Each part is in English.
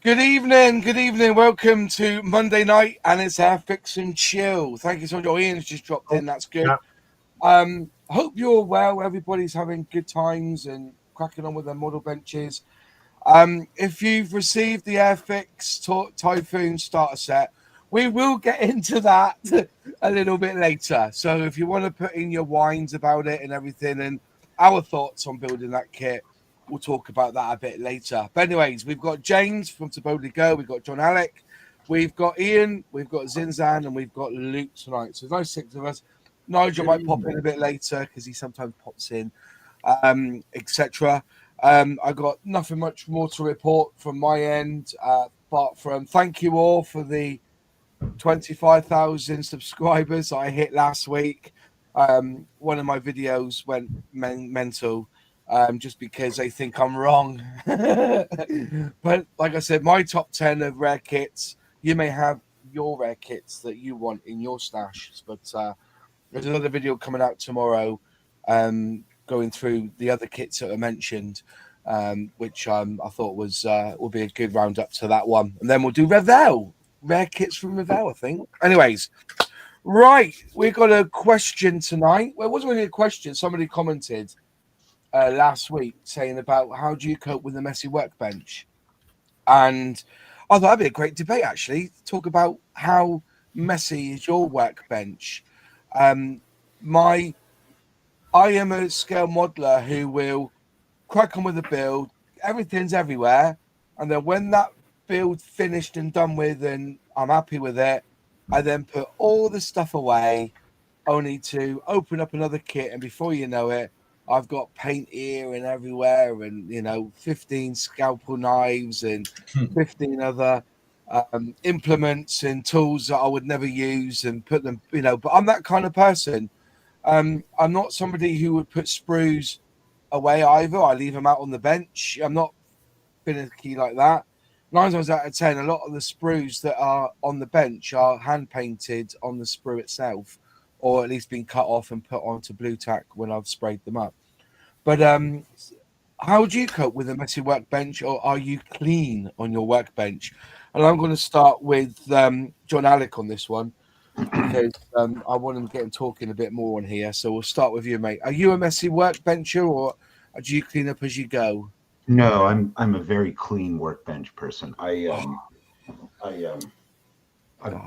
Good evening. Welcome to Monday night, and it's Airfix and Chill. Thank you so much. Oh, Ian's just dropped in. That's good. Yeah. Hope you're well. Everybody's having good times and cracking on with their model benches. If you've received the Airfix Typhoon starter set, we will get into that a little bit later. So if you want to put in your whines about it and everything, and our thoughts on building that kit, we'll talk about that a bit later. But anyways, we've got James from To Boldly Go. We've got John Alec. We've got Ian. We've got Zinzan, and we've got Luke tonight. So those six of us. Nigel might pop in a bit later because he sometimes pops in, etc. I got nothing much more to report from my end, apart from thank you all for the 25,000 subscribers I hit last week. One of my videos went mental just because they think I'm wrong. But like I said, my top 10 of rare kits, you may have your rare kits that you want in your stash. But there's another video coming out tomorrow going through the other kits that are mentioned, which I thought will be a good roundup to that one. And then we'll do Revel. Rare kits from Revel, I think. Anyways, right, we got a question tonight. Well, it wasn't really a question. Somebody commented last week saying about how do you cope with a messy workbench? And I thought that'd be a great debate, actually. Talk about how messy is your workbench. I am a scale modeler who will crack on with the build. Everything's everywhere. And then when that build finished and done with and I'm happy with it, I then put all the stuff away only to open up another kit, and before you know it, I've got paint here and everywhere, and 15 scalpel knives and 15 other implements and tools that I would never use and put them, but I'm that kind of person. I'm not somebody who would put sprues away either. I leave them out on the bench. I'm not finicky like that. 9 times out of 10, a lot of the sprues that are on the bench are hand painted on the sprue itself, or at least been cut off and put onto blue tack when I've sprayed them up. But how do you cope with a messy workbench, or are you clean on your workbench? And I'm going to start with John Alec on this one because I want him to get him talking a bit more on here. So we'll start with you, mate. Are you a messy workbencher, or do you clean up as you go? No, I'm a very clean workbench person.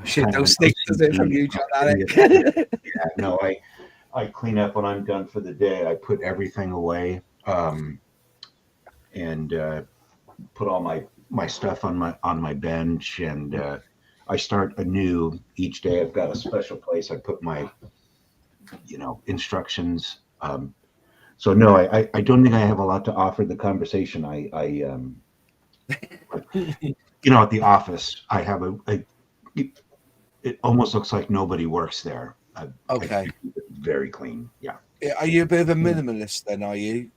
Shit, those sticks does it from you, John Alec. Yeah, no, I clean up when I'm done for the day. I put everything away, and put all my stuff on my bench, and I start anew each day. I've got a special place I put my instructions. So no, I don't think I have a lot to offer the conversation. At the office, I have it almost looks like nobody works there. Okay. I keep it very clean. Yeah. Are you a bit of a minimalist then, are you?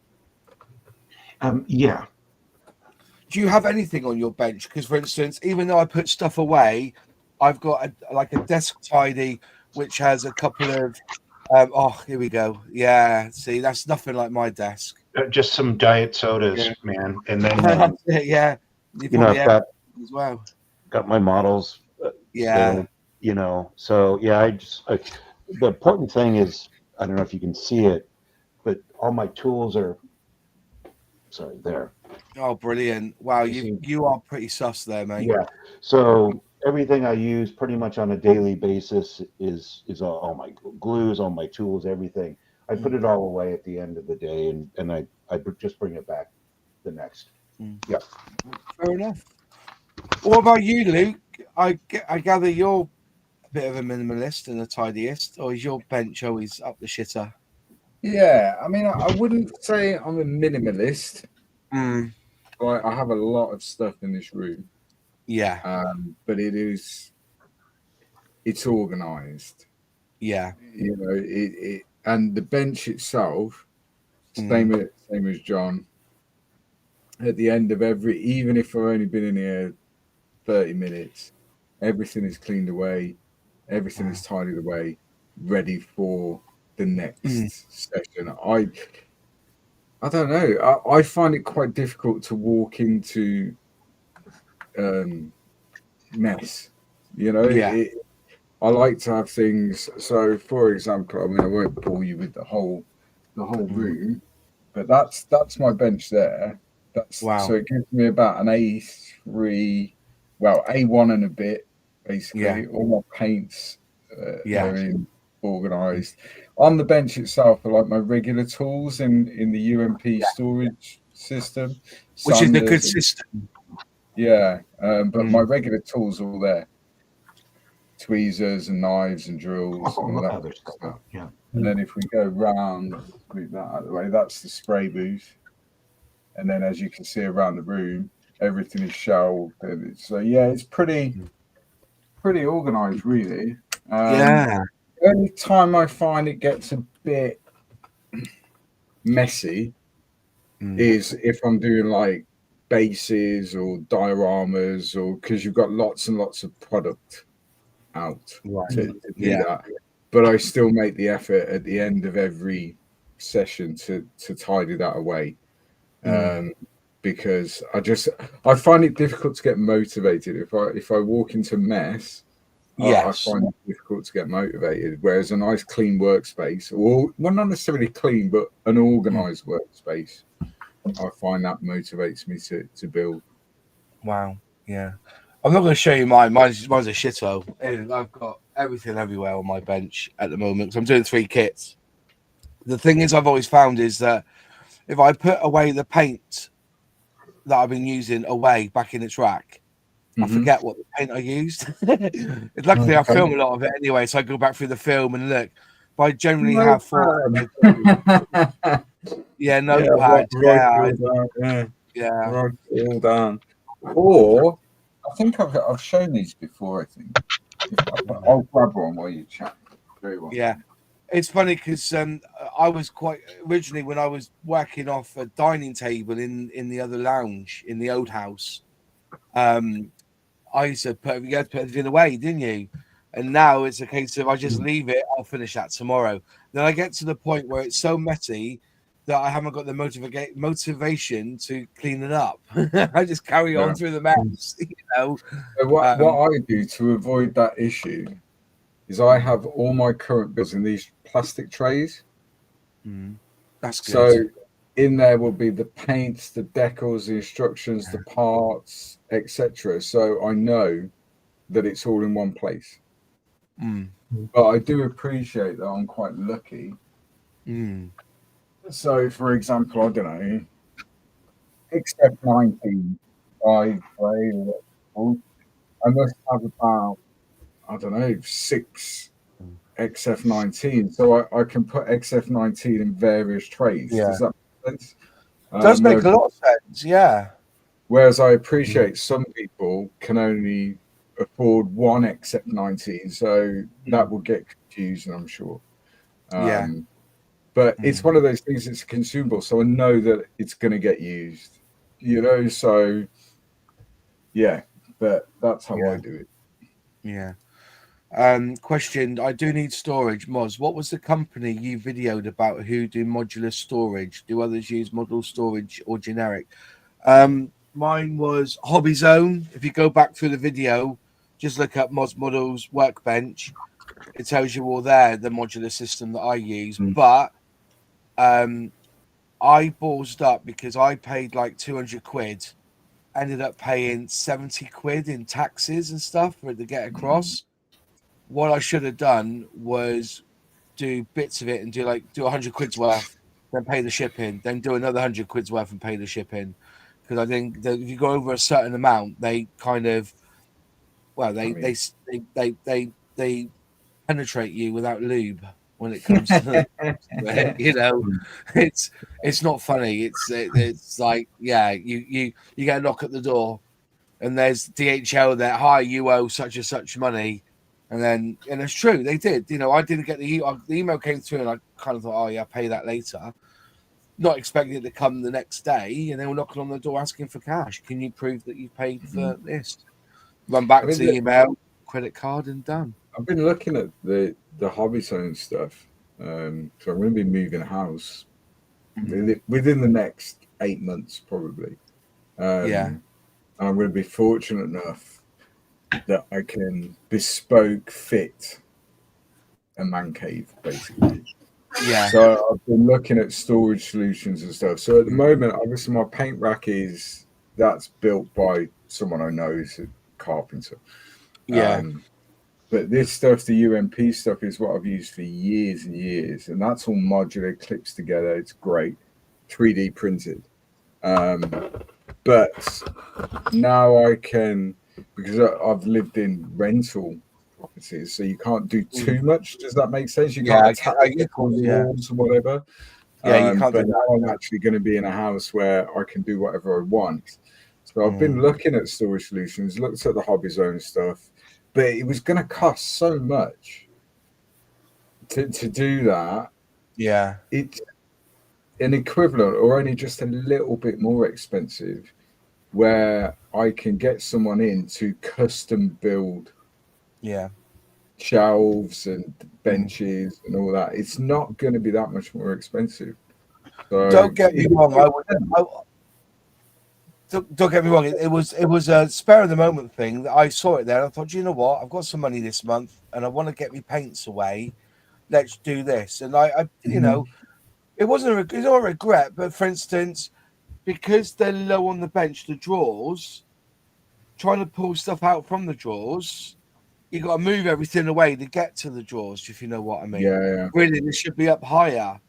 Yeah. Do you have anything on your bench? Because, for instance, even though I put stuff away, I've got a desk tidy which has a couple of here we go. Yeah, see, that's nothing like my desk. Just some diet sodas, man, and then yeah, I've got as well. Got my models. Yeah. So yeah, the important thing is, I don't know if you can see it, but all my tools are there. Oh, brilliant! Wow, you are pretty sus there, mate. Yeah. So everything I use pretty much on a daily basis is all my glues, all my tools, everything. I put it all away at the end of the day, and I just bring it back the next. Yeah. Fair enough. What about you, Luke? I gather you're a bit of a minimalist and a tidiest, or is your bench always up the shitter? Yeah, I mean, I wouldn't say I'm a minimalist. But I have a lot of stuff in this room. Yeah. But it's organized. Yeah. And the bench itself, same as John. At the end of even if I've only been in here 30 minutes, everything is cleaned away, everything is tidied away, ready for the next session. I don't know. I find it quite difficult to walk into mess. You know, Yeah. I like to have things. So, for example, I mean, I won't bore you with the whole room, but that's my bench there. So Wow. it gives me about an A3, well, A1 and a bit, Yeah. basically. All my paints Yeah. are in organized. On the bench itself are like my regular tools in the UMP Yeah. storage system, Which is a good sanders, system. yeah. But my Mm. regular tools are all there, tweezers and knives and drills and all that Other sort of stuff. stuff. Yeah. And then if we go round, move that out of the way, that's the spray booth. And then as you can see around the room, everything is shelved. And so yeah, it's pretty organized, really. Yeah. The only time I find it gets a bit messy Mm. is if I'm doing like bases or dioramas, or because you've got lots and lots of product out Right. to do Yeah. that. But I still make the effort at the end of every session to tidy that away. Because I find it difficult to get motivated. If I walk into mess, I Yes. find it difficult to get motivated. Whereas a nice clean workspace, or well, not necessarily clean, but an organized workspace, I find that motivates me to build. Wow. Yeah. I'm not going to show you mine. Mine's a shithole. I've got everything everywhere on my bench at the moment because I'm doing 3 kits. The thing is, I've always found is that if I put away the paint that I've been using away back in its rack, I forget what the paint I used. Luckily, I film a lot of it anyway, so I go back through the film and look. But I generally have 4 or 5. Yeah, Yeah, notepad. write it all down. Yeah, Yeah. write it all down. Or I think I've shown these before. I think I'll grab one while you chat. Very well. Yeah. It's funny because I was quite originally when I was working off a dining table in the other lounge in the old house. I used to you had to put everything away, didn't you? And now it's a case of I just leave it. I'll finish that tomorrow. Then I get to the point where it's so messy that I haven't got the motivation to clean it up. I just carry Yeah. on through the mess, you know. So what I do to avoid that issue is I have all my current bills in these plastic trays. That's good. So in there will be the paints, the decals, the instructions, the parts, etc. So I know that it's all in one place. But I do appreciate that I'm quite lucky. So, for example, I don't know, XF19, I must have about, I don't know, 6 XF19. So I can put XF19 in various trays. Yeah. Does that make sense? Does make a lot of sense, yeah. Whereas I appreciate some people can only afford one XF19, so that will get confusing, I'm sure. Yeah. But it's one of those things, it's a consumable, so I know that it's going to get used, you know, so yeah, but that's how I do it. Yeah. Question, I do need storage. Moz, what was the company you videoed about who do modular storage? Do others use model storage or generic? Mine was Hobby Zone. If you go back through the video, just look up Moz Models Workbench. It tells you all there, the modular system that I use. But I ballsed up because I paid like 200 quid, ended up paying 70 quid in taxes and stuff for it to get across. What I should have done was do bits of it and do 100 quid's worth, then pay the shipping, then do another 100 quid's worth and pay the shipping. Because I think that if you go over a certain amount, they kind of, well, they penetrate you without lube when it comes to it, you know. It's not funny. It's like, yeah, you get a knock at the door and there's DHL there, hi, you owe such and such money. And it's true, they did. You know, I didn't get the email came through and I kind of thought, oh yeah, I'll pay that later. Not expecting it to come the next day, and they were knocking on the door asking for cash. Can you prove that you paid for this? Run back to the email, credit card, and done. I've been looking at the Hobby Zone stuff. So I'm going to be moving house within the next 8 months, probably. Yeah. I'm going to be fortunate enough that I can bespoke fit a man cave, basically. Yeah. So I've been looking at storage solutions and stuff. So at the moment, obviously, my paint rack that's built by someone I know who's a carpenter. Yeah. But this stuff, the UMP stuff, is what I've used for years and years, and that's all modular, clips together. It's great, 3D printed. But now I can, because I've lived in rental properties, so you can't do too much. Does that make sense? You can't attach it on the walls or whatever. Yeah, you can't. But now I'm actually going to be in a house where I can do whatever I want. So I've been looking at storage solutions, looked at the Hobby Zone stuff, but it was going to cost so much to do that. Yeah, It's an equivalent or only just a little bit more expensive, where I can get someone in to custom build shelves and benches and all that. It's not going to be that much more expensive. So don't get me wrong. Don't get me wrong. It was a spare of the moment thing. I saw it there. And I thought, you know what? I've got some money this month, and I want to get my paints away. Let's do this. And I you know, it wasn't it's not a regret. But for instance, because they're low on the bench, the drawers, trying to pull stuff out from the drawers, you got to move everything away to get to the drawers. If you know what I mean. Yeah. Really, they should be up higher.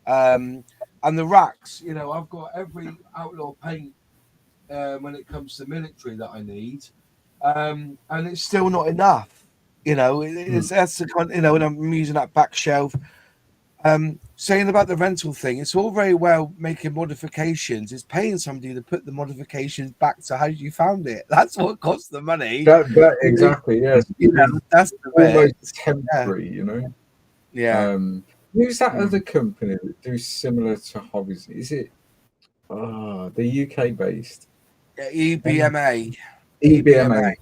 And the racks. You know, I've got every outlaw paint. When it comes to military that I need, and it's still not enough. You know, that's the kind. You know, when I'm using that back shelf, saying about the rental thing, it's all very well making modifications. It's paying somebody to put the modifications back to how you found it. That's what costs the money. That exactly, yes. You know, that's the almost temporary. You know. Yeah. Who's that other company that do similar to Hobbies? Is it the UK based? EBMA. EBMA.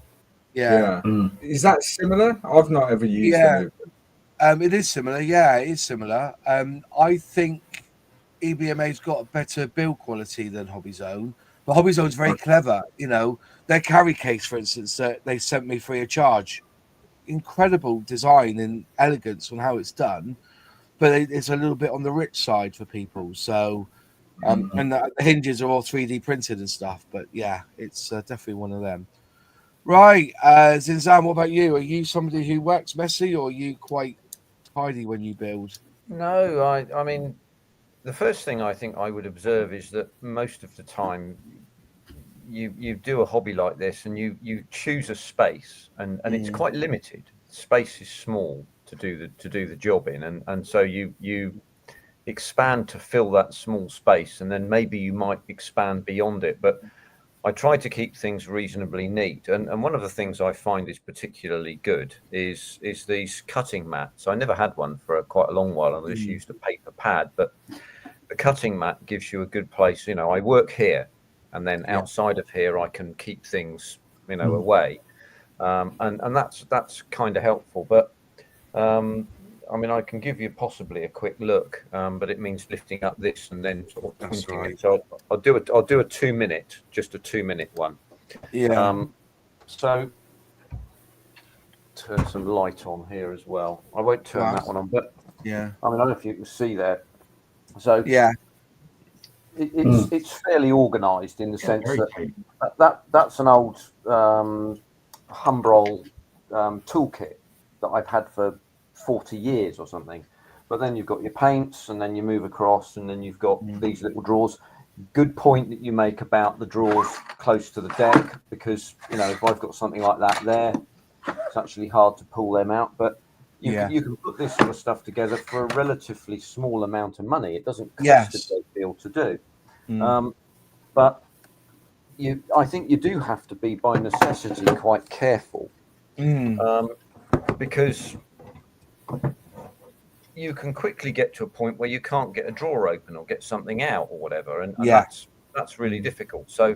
Yeah. Is that similar? I've not ever used any of them. It is similar. Yeah, it is similar. I think EBMA's got a better build quality than Hobby Zone, but Hobby Zone's very clever. You know, their carry case, for instance, they sent me free of charge. Incredible design and elegance on how it's done, but it's a little bit on the rich side for people. So. And the hinges are all 3D printed and stuff, but yeah, it's definitely one of them. Right, Zinzan, what about you? Are you somebody who works messy, or are you quite tidy when you build? No, I mean, the first thing I think I would observe is that most of the time you do a hobby like this and you choose a space and it's quite limited. Space is small to do the job in, and so you expand to fill that small space, and then maybe you might expand beyond it. But I try to keep things reasonably neat, and one of the things I find is particularly good is these cutting mats. I never had one for quite a long while. I just used a paper pad, but the cutting mat gives you a good place. You know, I work here, and then outside of here I can keep things, you know, away, and that's kind of helpful. But I mean, I can give you possibly a quick look, but it means lifting up this and then sort of pointing it. So I'll do a 2 minute, just a 2 minute one. Yeah. So turn some light on here as well. I won't turn that one on, but yeah. I mean, I don't know if you can see there. So yeah, it's fairly organised in the sense that that's an old Humbrol toolkit that I've had for 40 years or something. But then you've got your paints, and then you move across, and then you've got these little drawers. Good point that you make about the drawers close to the deck, because, you know, if I've got something like that there, it's actually hard to pull them out. But you can put this sort of stuff together for a relatively small amount of money. It doesn't cost a great deal to do. But I think you do have to be, by necessity, quite careful, because you can quickly get to a point where you can't get a drawer open or get something out or whatever, and that's really difficult. So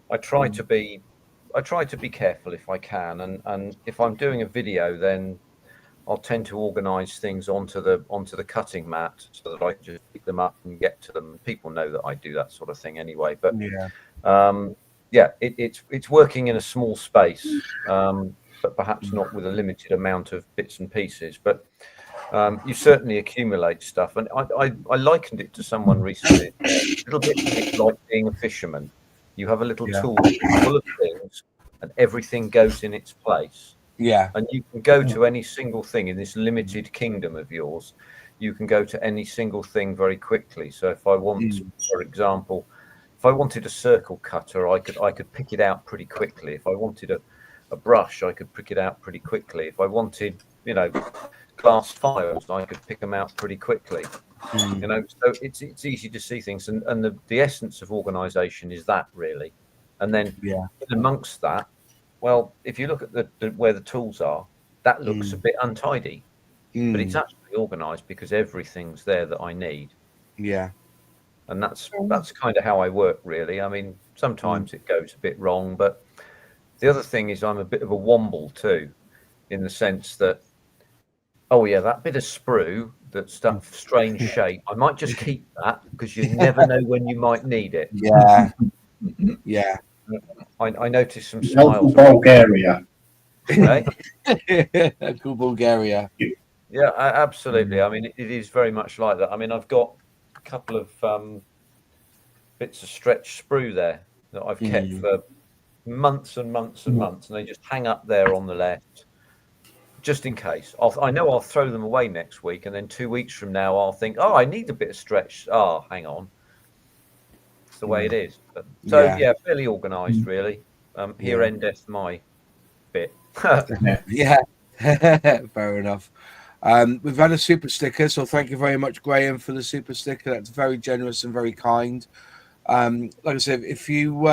I try to be careful if I can, and if I'm doing a video, then I'll tend to organise things onto the cutting mat so that I can just pick them up and get to them. People know that I do that sort of thing anyway. But it's working in a small space, but perhaps not with a limited amount of bits and pieces. But you certainly accumulate stuff, and I likened it to someone recently. A little bit like being a fisherman. You have a little Yeah. tool full of things, and everything goes in its place. Yeah. And you can go to any single thing in this limited kingdom of yours. You can go to any single thing very quickly. So if I want, for example, if I wanted a circle cutter, I could pick it out pretty quickly. If I wanted a brush, I could pick it out pretty quickly. If I wanted, glass files, I could pick them out pretty quickly. So it's easy to see things, and the essence of organization is that, really. And then amongst that, well, if you look at where the tools are, that looks a bit untidy, but it's actually organized because everything's there that I need. Yeah. And that's kind of how I work, really. I mean, sometimes it goes a bit wrong, but the other thing is I'm a bit of a womble too, in the sense that, oh yeah, that bit of sprue that's that strange shape, I might just keep that because you never know when you might need it. Yeah. Yeah. I noticed some smiles. Bulgaria. Okay? Cool Bulgaria. Yeah, absolutely. I mean, it is very much like that. I mean, I've got a couple of bits of stretch sprue there that I've kept for months and months and months, and they just hang up there on the left, just in case. I know I'll throw them away next week, and then 2 weeks from now I'll think, oh, I need a bit of stretch. Oh, hang on. It's the way it is. But, yeah, fairly organised, really. Here endeth my bit. Yeah. Fair enough. We've had a super sticker, so thank you very much, Graham, for the super sticker. That's very generous and very kind. Like I said, if you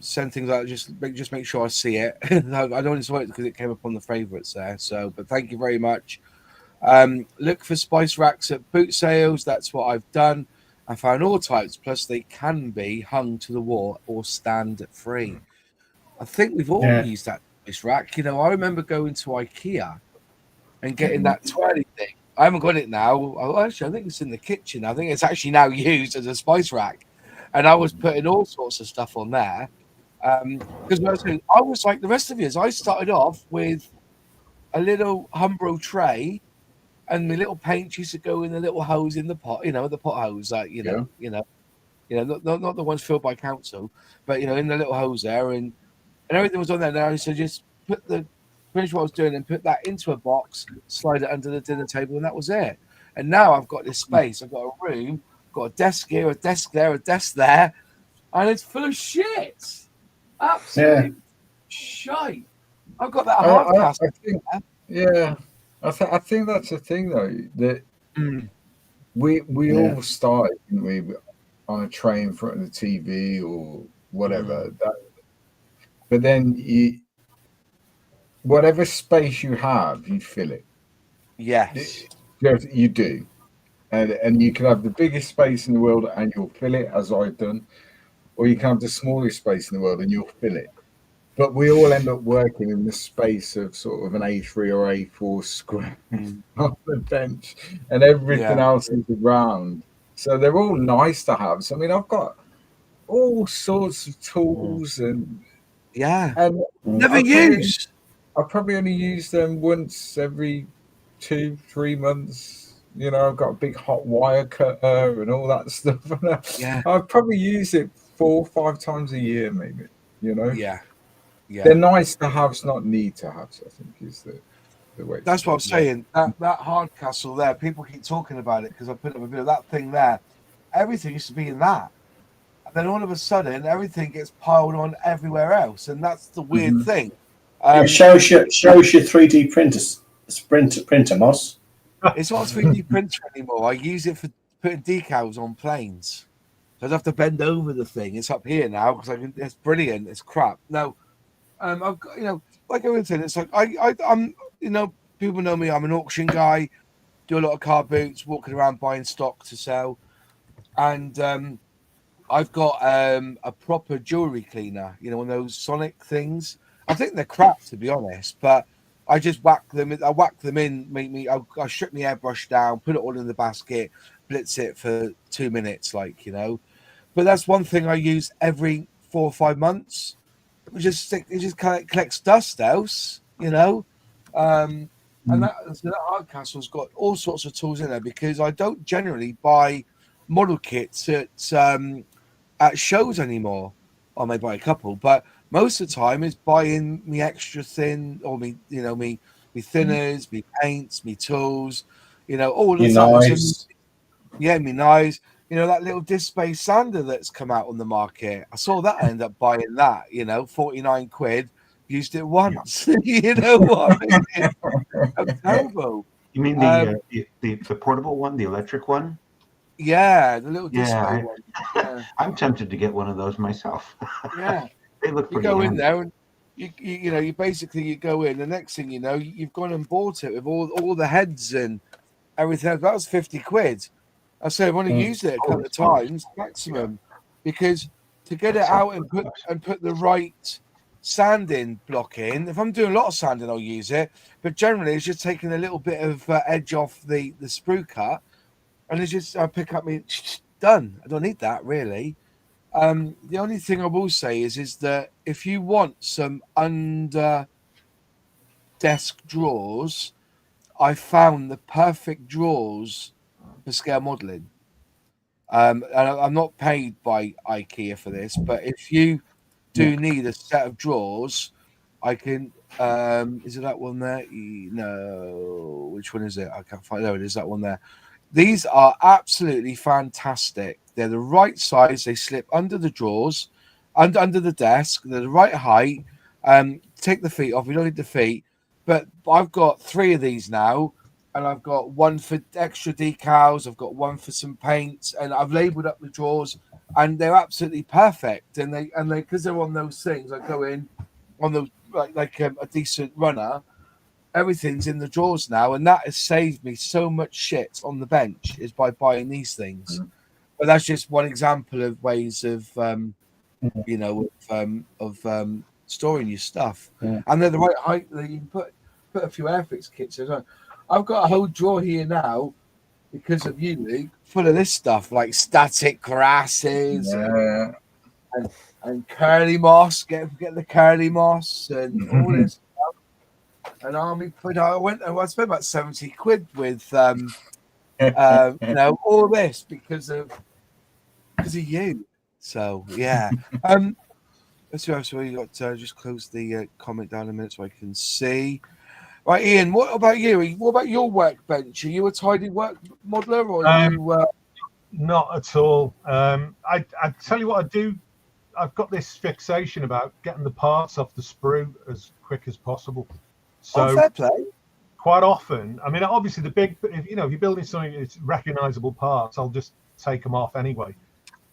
send things out, just make sure I see it. I don't want to wait because it came up on the favourites there. So, but thank you very much. Look for spice racks at boot sales. That's what I've done. I found all types, plus they can be hung to the wall or stand free. I think we've all used that spice rack. I remember going to IKEA and getting that twirly thing. I haven't got it now. Actually, I think it's in the kitchen. I think it's actually now used as a spice rack. And I was putting all sorts of stuff on there. Because I was like the rest of you. I started off with a little Umbro tray, and my little paint used to go in the little hose in the pot, the pot hose, not the ones filled by council, but in the little hose there, and everything was on there now. So just finish what I was doing and put that into a box, slide it under the dinner table, and that was it. And now I've got this space. I've got a room, got a desk here, a desk there, a desk there, and it's full of shit. Absolute shite. I've got that hard cast. I think that's the thing, though, that we all started, didn't we, on a tray in front of the TV or whatever. But then whatever space you have, you fill it. Yes. You do. And you can have the biggest space in the world and you'll fill it, as I've done, or you can have the smallest space in the world and you'll fill it. But we all end up working in the space of sort of an A3 or A4 square on the bench, and everything else is around. So they're all nice to have. So, I mean, I've got all sorts of tools and never used. I probably only use them once every 2-3 months. I've got a big hot wire cutter and all that stuff. I probably use it 4 or 5 times a year, maybe. They're nice to have, not need to have. I think is the way. That's what I'm saying. That hard castle there, people keep talking about it because I put up a bit of that thing there. Everything used to be in that, and then all of a sudden, everything gets piled on everywhere else, and that's the weird thing. It shows your 3D printer, Moss. It's not a 3D printer anymore. I use it for putting decals on planes. So I have to bend over the thing. It's up here now because it's brilliant. It's crap. No. I've got, like I was saying, it's like I'm, people know me. I'm an auction guy, do a lot of car boots, walking around buying stock to sell, and I've got a proper jewelry cleaner. One of those Sonic things. I think they're crap, to be honest, but I just whack them. I whack them in. I strip my airbrush down, put it all in the basket, blitz it for 2 minutes, But that's one thing I use every 4 or 5 months. It just kind of collects dust else, you know. And that Hardcastle's got all sorts of tools in there, because I don't generally buy model kits at shows anymore. I may buy a couple, but most of the time it's buying me extra thin, or me thinners, me paints, me tools, all Your of that. knives. Yeah, me knives. That little disc space sander that's come out on the market. I saw that. I ended up buying that. 49 quid. Used it once. You know what I mean? It's terrible. You mean the portable one, the electric one? Yeah, the little display Yeah, one. Yeah. I'm tempted to get one of those myself. Yeah. They look You pretty go in handy. there and you basically you go in. The next thing you know, you've gone and bought it with all the heads and everything. That was 50 quid. I say I've only used it a couple of times maximum, because to get it out and put the right sanding block in. If I'm doing a lot of sanding, I'll use it. But generally, it's just taking a little bit of edge off the sprue cut, and it's just I pick up me done. I don't need that really. The only thing I will say is that if you want some under desk drawers, I found the perfect drawers for scale modeling. And I'm not paid by IKEA for this, but if you do need a set of drawers, I can. Is it that one there? No. Which one is it? I can't find. There it is. That one there. These are absolutely fantastic. They're the right size. They slip under the drawers, under the desk. They're the right height. Take the feet off. You don't need the feet. But I've got 3 of these now, and I've got one for extra decals. I've got one for some paints, and I've labelled up the drawers, and they're absolutely perfect. And they because they're on those things. I go in on the like a decent runner. Everything's in the drawers now, and that has saved me so much shit on the bench is by buying these things. But that's just one example of ways of storing your stuff, and they're the right height that you can put a few Airfix kits in. I've got a whole drawer here now because of you, Luke, full of this stuff like static grasses and curly moss. Get the curly moss and all this. An army put. I spent about 70 quid with all this because of you. So yeah. Let's see. So we got just close the comment down a minute so I can see. Right, Ian. What about you? What about your workbench? Are you a tidy work modeler, or are you? Not at all. I tell you what I do. I've got this fixation about getting the parts off the sprue as quick as possible. So fair play. Quite often, I mean, obviously the big, if you're building something it's recognizable parts, I'll just take them off anyway.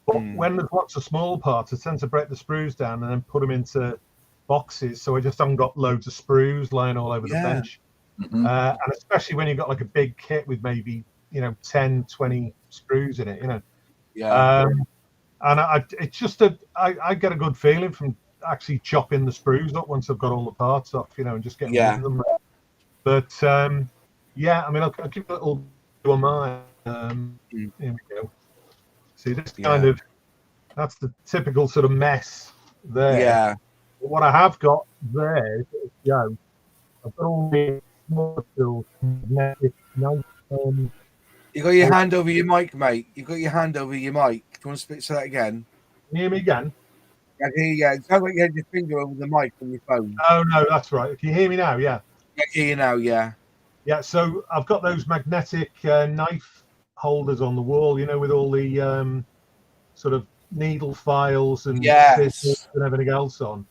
But when there's lots of small parts, I tend to break the sprues down and then put them into boxes, so I just haven't got loads of sprues lying all over the bench. And especially when you've got like a big kit with maybe 10, 20 screws in it, and it's just I get a good feeling from actually chopping the sprues up once I've got all the parts off, and just getting rid of them. But I mean, I'll give a little on mine. Here we go. See, this kind of, that's the typical sort of mess there. Yeah. But what I have got there, I've got all the small tools. You got your hand over your mic, mate. You got your hand over your mic. Do you want to say that again? Can you hear me again? I hear you. It sounds like you had your finger over the mic on your phone. Oh, no, that's right. Can you hear me now? Yeah. I hear you now, yeah. Yeah, so I've got those magnetic knife holders on the wall, with all the sort of needle files and scissors and everything else on.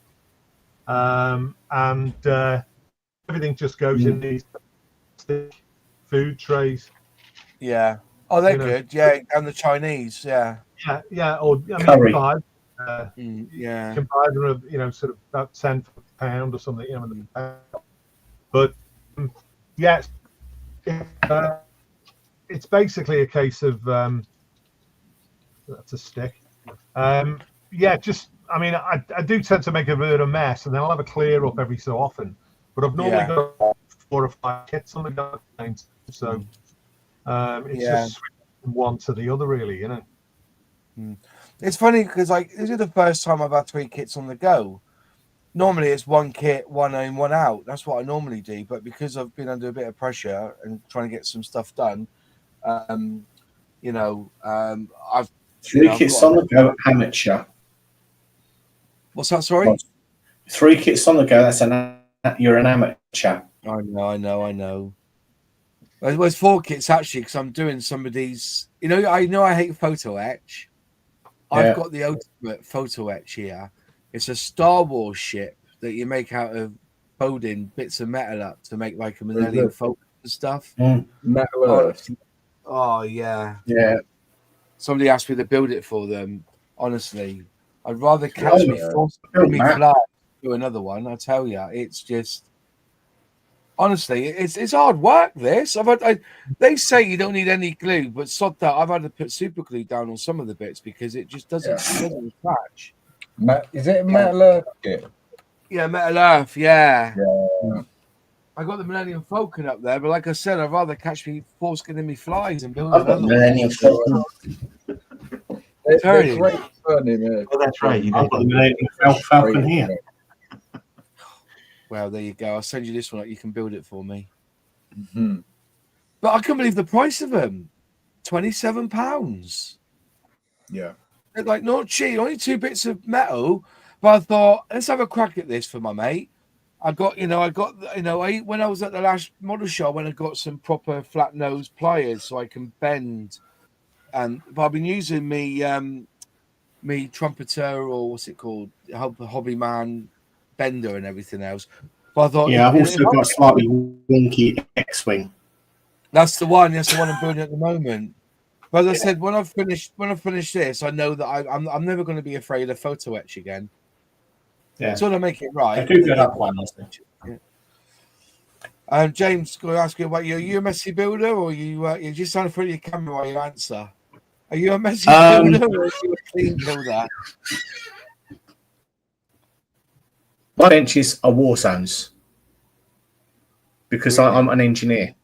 And everything just goes in these plastic food trays. Yeah. Oh, they're good. Yeah, and the Chinese, yeah. Yeah. Or I mean, Curry. You can buy them, sort of about £10 or something, But it's basically a case of that's a stick. Just I mean, I do tend to make a bit of a mess, and then I'll have a clear up every so often. But I've normally got 4 or 5 kits on the go, so it's just switching from one to the other, really, It's funny because like this is the first time I've had 3 kits on the go. Normally it's 1 kit, 1 in, 1 out. That's what I normally do. But because I've been under a bit of pressure and trying to get some stuff done, I've 3 I've kits got on the go, amateur. what's that? Sorry. 3 kits on the go. You're an amateur. I know. Well, it's 4 kits actually because I'm doing some of these. I hate photo etch. Yeah. I've got the ultimate photo etch here. It's a Star Wars ship that you make out of folding bits of metal up to make like a Millennium Falcon and stuff. Metal Earth. Oh yeah. Yeah. Somebody asked me to build it for them. Honestly, I'd rather catch me forcing me Matt. fly to another one. I tell you, it's just honestly, it's hard work. This they say you don't need any glue, but sod that, I've had to put super glue down on some of the bits because it just doesn't attach. Is it a Metal Earth kit? Yeah, Metal Earth. Yeah. Yeah. I got the Millennium Falcon up there, but like I said, I'd rather catch me foreskinning me flies and build I've got another Millennium Falcon. They're great fun in there. Oh, that's right. You I've got got the Millennium Falcon here. Well, there you go. I'll send you this one. You can build it for me. Mm-hmm. But I can't believe the price of them. £27. Yeah. They're like not cheap. Only 2 bits of metal. But I thought, let's have a crack at this for my mate. When I was at the last model show, when I got some proper flat nose pliers so I can bend. But I've been using me trumpeter or what's it called, hobby man bender and everything else. But I thought, Yeah, I've also got a slightly wonky X-wing. That's the one. That's the one I'm building at the moment. But as I said, when I finish this, I know that I'm never going to be afraid of photo etch again. Yeah, So to make it right. I do get up one. James, going to ask you about you. Are you a messy builder, or you just trying to put your camera while you answer? Are you a messy builder, or are you a clean builder? My benches are war zones because Really? I'm an engineer.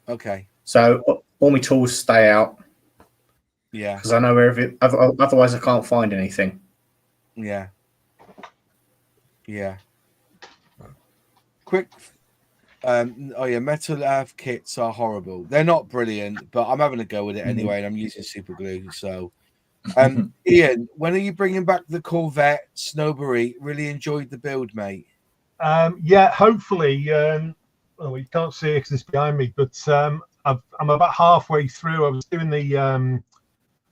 Okay. So all my tools stay out. Yeah. Because I know where everything. Otherwise, I can't find anything. Yeah. Yeah. Quick. Metal Earth kits are horrible. They're not brilliant, but I'm having a go with it anyway, and I'm using super glue. So, Ian, when are you bringing back the Corvette Snowberry? Really enjoyed the build, mate. Yeah, hopefully. Well, you can't see it because it's behind me, but I'm about halfway through. I was doing the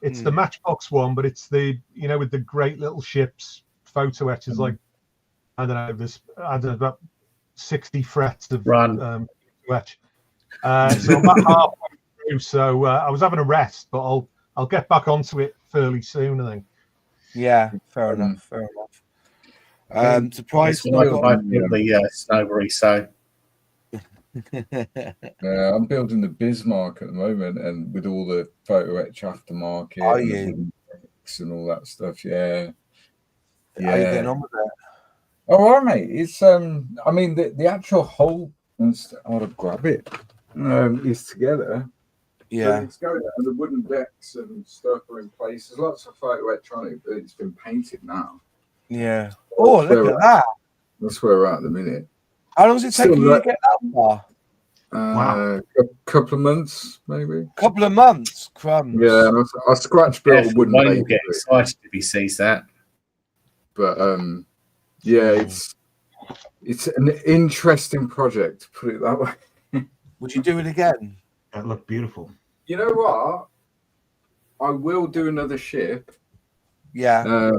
it's the Matchbox one, but it's the with the great little ships photo etches like I don't know about 60 frets of etch. So I'm about halfway through. So I was having a rest, but I'll get back onto it fairly soon, I think. Yeah, fair enough. Surprised I got the Snowberry, so. I'm building the Bismarck at the moment, and with all the photo etch aftermarket and all that stuff. Yeah. How you getting on with that? All right, mate. It's I mean the actual whole I'll grab it. Is together. Yeah. So it's going and the wooden decks and stuff are in place. There's lots of photo electronic, but it's been painted now. Yeah. Oh, look at that. That's where we're at the minute. How long does it take you to get that far? A couple of months, maybe. Couple of months, crumbs. Yeah, I scratched built a wooden base. Get excited if he sees that. But yeah, it's an interesting project, to put it that way. Would you do it again? That looked beautiful. You know what? I will do another ship. Yeah.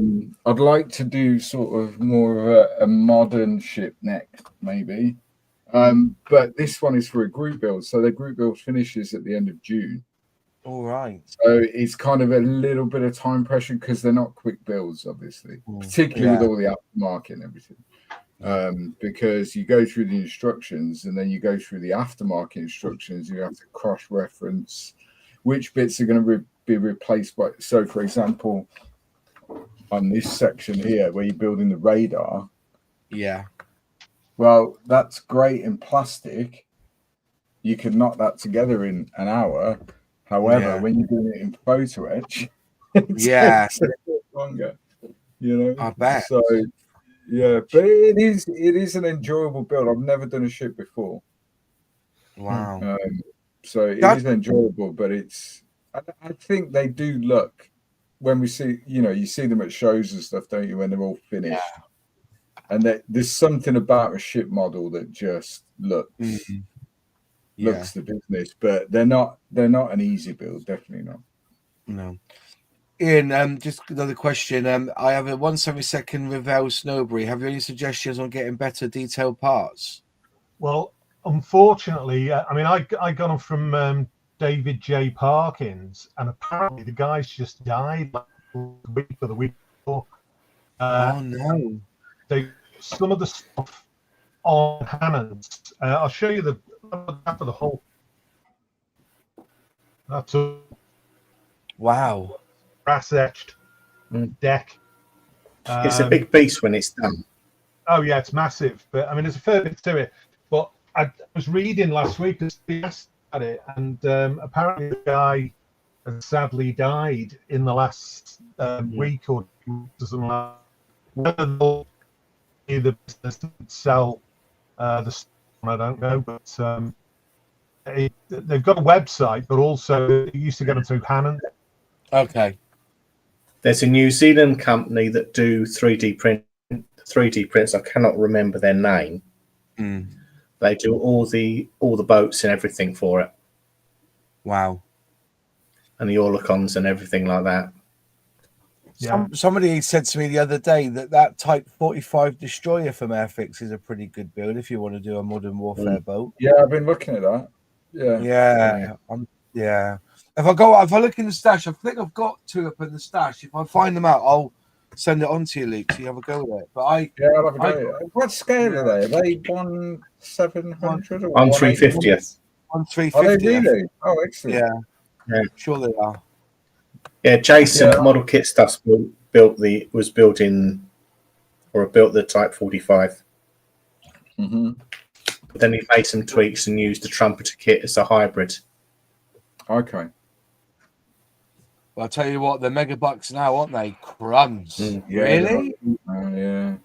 I'd like to do sort of more of a modern ship next, maybe. But this one is for a group build, so the group build finishes at the end of June. All right. So it's kind of a little bit of time pressure because they're not quick builds, obviously, particularly with all the aftermarket and everything. Because you go through the instructions and then you go through the aftermarket instructions. You have to cross-reference which bits are going to be replaced by. So, for example, on this section here where you're building the radar. Yeah. Well, that's great in plastic. You can knock that together in an hour. However, when you're doing it in photo etch, Yeah. takes a bit longer, you know. I bet. So yeah, but it is an enjoyable build. I've never done a ship before. Wow. So it That- is enjoyable, but I think they do look when we see, you see them at shows and stuff, don't you, when they're all finished. And there's something about a ship model that just looks Yeah. the business, but they're not an easy build, definitely not. No. Ian, just another question. I have a 1/72 Revell Snowberry. Have you any suggestions on getting better detailed parts? Well, unfortunately, I mean, I got them from David J. Parkins, and apparently the guy's just died like the week or the week before. Oh no. Some of the stuff on Hannon's, I'll show you the for the whole. That's a Wow. brass etched deck. It's a big beast when it's done. Oh yeah, it's massive. But I mean, there's a fair bit to it. But I was reading last week at it, and apparently the guy has sadly died in the last week or something like that. Whether they'll be the business that would sell the stuff, I don't know. But they've got a website, but also they used to get them through Hannon. Okay. There's a New Zealand company that do 3D prints. I cannot remember their name. They do all the boats and everything for it, Wow. and the Orlicons and everything like that. Somebody said to me the other day that Type 45 destroyer from Airfix is a pretty good build if you want to do a modern warfare boat. Yeah, I've been looking at that. Yeah. Yeah. If I look in the stash, I think I've got two up in the stash. If I find them out, I'll send it on to you, Luke, so you have a go with it. But I'll have a go. What scale are they? Are they 1/700 or On 350th? On Are they 350. really? Oh, excellent. Yeah. Sure they are. Yeah, Jason Model Kit Stuff's built the Type 45. But then he made some tweaks and used the Trumpeter kit as a hybrid. Okay. Well, I'll tell you what, they're megabucks now, aren't they? Crumbs. Yeah, Really? Yeah.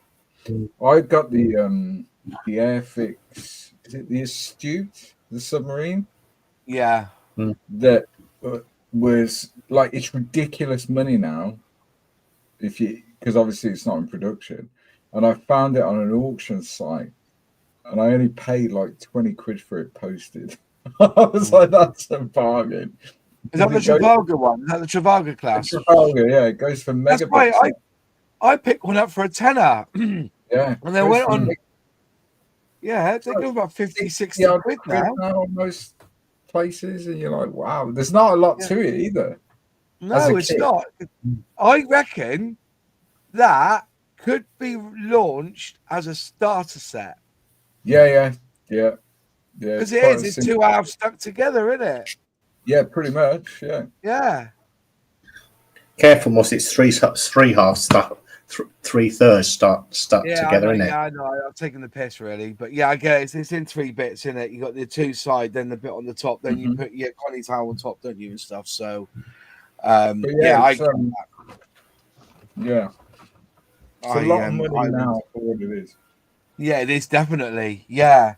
I got the Airfix. Is it the Astute, the submarine? Yeah. That was like, it's ridiculous money now. Because obviously it's not in production, and I found it on an auction site, and I only paid like 20 quid for it posted. I was like, that's a bargain. Is that the Trafalgar one? Is that the Trafalgar class? Trafalgar, yeah, it goes for megabucks. That's why I picked one up for a tenner. Yeah. And they went on. Yeah, they go about 50, 60 quid now. On most places, and you're like, wow, there's not a lot to it either. No, it's not. I reckon that could be launched as a starter set. Yeah. Because it is. It's two halves stuck together, isn't it? Yeah, pretty much. Yeah. Yeah. Careful, Moss. It's three halves stuck, 3/3 stuck together, isn't it? Yeah, I know. I'm taking the piss, really, but yeah, I get it. It's in 3 bits, in it. You got the two side, then the bit on the top, then you put your Connie towel on top, don't you, and stuff. So, yeah, it's a lot of money now for what it is. Yeah, it is definitely. Yeah.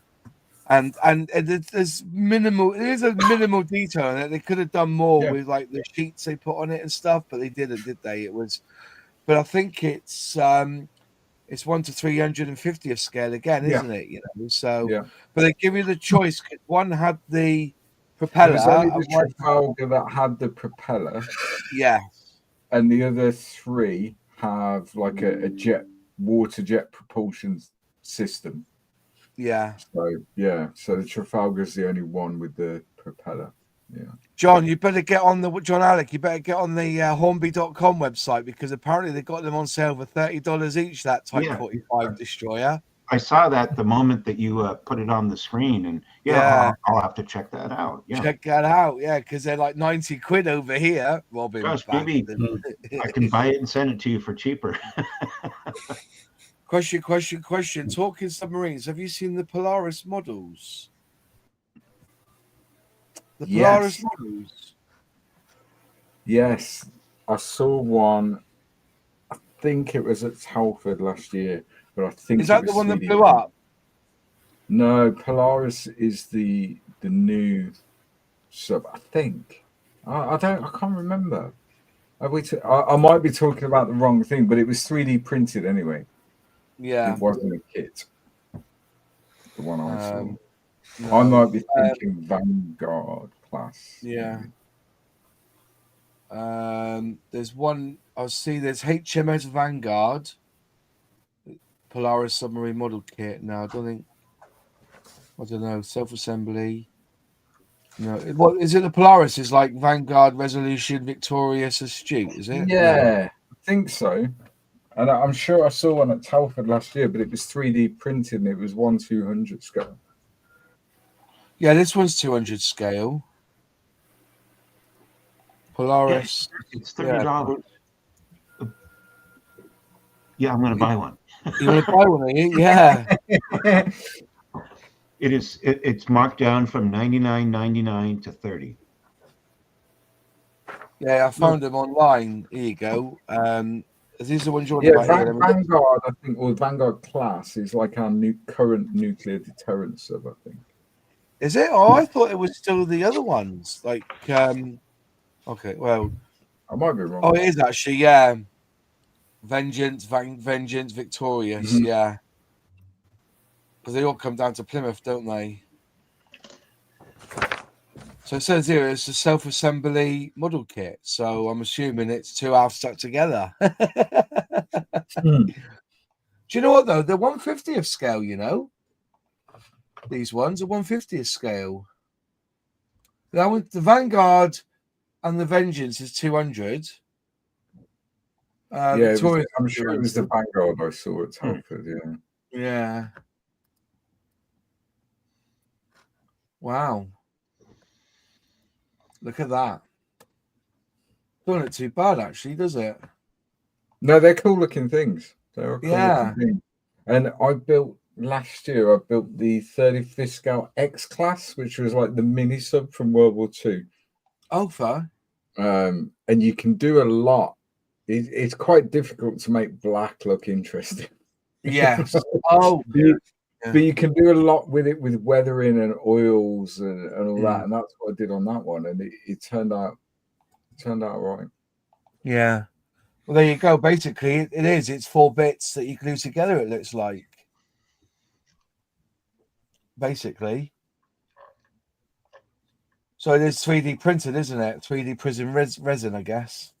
And there's minimal. There is a minimal detail in it. They could have done more with like the sheets they put on it and stuff, but they didn't, did they? It was, but I think it's 1 to 350th scale again, isn't it? You know, so but they give you the choice. One had the propeller. It was only the Trafalgar that had the propeller. Yeah, and the other 3 have like a water jet propulsion system. Yeah. So the Trafalgar's the only one with the propeller. Yeah. John, you better get on the you better get on the Hornby.com website, because apparently they got them on sale for $30 each, that Type 45 destroyer. I saw that the moment that you put it on the screen, and I'll have to check that out. Yeah. Check that out, because they're like 90 quid over here. Robin, gosh, maybe I can buy it and send it to you for cheaper. Question. Talking submarines, have you seen the Polaris models? The Polaris models? Yes. I saw one. I think it was at Telford last year, but I think Is that it the was one that 3D blew up? No, Polaris is the new sub. I think. I don't. I can't remember. I might be talking about the wrong thing, but it was 3D printed anyway. Yeah. It wasn't a kit. The one I saw. No. I might be thinking Vanguard class. Yeah. There's one. I'll see. There's HMS Vanguard, Polaris submarine model kit. No, I don't think. I don't know. Self-assembly. No. What is it? The Polaris is like Vanguard, Resolution, Victorious, Astute. Is it? Yeah, I think so. And I'm sure I saw one at Telford last year, but it was 3D printed and it was 1/200 scale. Yeah, this one's 200 scale. Polaris. It's $30. Yeah, I'm going to buy one. You want to buy one? Are you? Yeah. It is. It's marked down from $99.99 to $30. Yeah, I found them online. Here you go. These are the ones you want Yeah, to buy here. Vanguard, I think, or Vanguard class is like our current nuclear deterrent sub, I think. Is it? Oh, I thought it was still the other ones. Like, okay, well, I might be wrong. oh, it is actually, yeah. Vengeance, Victorious, Mhm. yeah. Because they all come down to Plymouth, don't they? So it says here it's a self-assembly model kit. So I'm assuming it's two halves stuck together. Do you know what though? They're 1/50th scale. You know, these ones are 1/50th scale. That one, the Vanguard and the Vengeance is 200. Yeah, Victoria, I'm sure it was the Vanguard I saw at Telford. Yeah. yeah. Wow. Look at that. Don't look too bad, actually, does it? No, they're cool looking things. They're a cool Yeah. looking thing. And I built last year. I built the 35th scale X class, which was like the mini sub from World War II. Oh, fair. And you can do a lot. It's quite difficult to make black look interesting. Yes. Oh, But you can do a lot with it, with weathering and oils and all that. And that's what I did on that one. And it turned out right. yeah. Well, there you go. Basically, it is. It's 4 bits that you glue together, it looks like. Basically. So it is 3D printed, isn't it? 3D prison resin, I guess.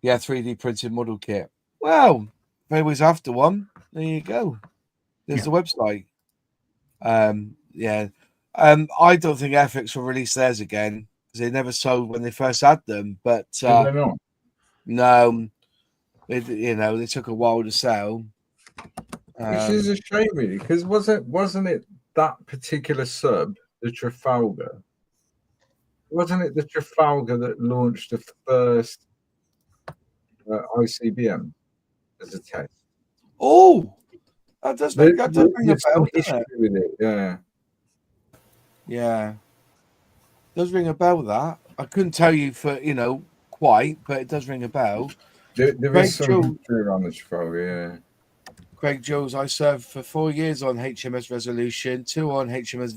Yeah, 3D printed model kit. Well, if anybody's after one, there you go. There's the website. Yeah. I don't think Airfix will release theirs again because they never sold when they first had them. But Did they not? no, they took a while to sell. Which is a shame, really, because wasn't it that particular sub, the Trafalgar? Wasn't it the Trafalgar that launched the first ICBM as a test? Oh, that does ring a bell, history with it, yeah. Yeah. Does ring a bell, that. I couldn't tell you for, quite, but it does ring a bell. There is some history around the Trafalgar, yeah. Craig Jules, I served for 4 years on HMS Resolution, 2 on HMS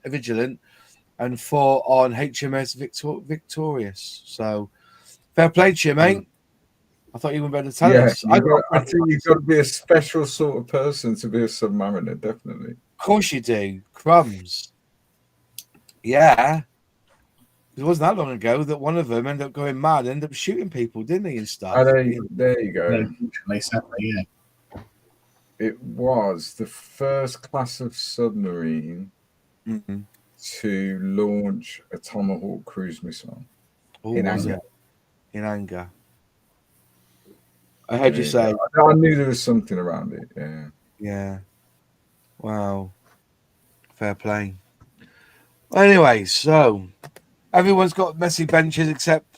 Vigilant, and 4 on HMS Victorious. So, fair play to you, mate. I thought you were better to tell us. I think you've got to be a special sort of person to be a submariner, definitely. Of course you do. Crumbs. Yeah. It wasn't that long ago that one of them ended up going mad, ended up shooting people, didn't he, and stuff? Oh, there you go. Yeah. It was the first class of submarine to launch a Tomahawk cruise missile in anger. In anger. I heard you say. I knew there was something around it. Yeah. Yeah. Wow. Fair play. Anyway, so everyone's got messy benches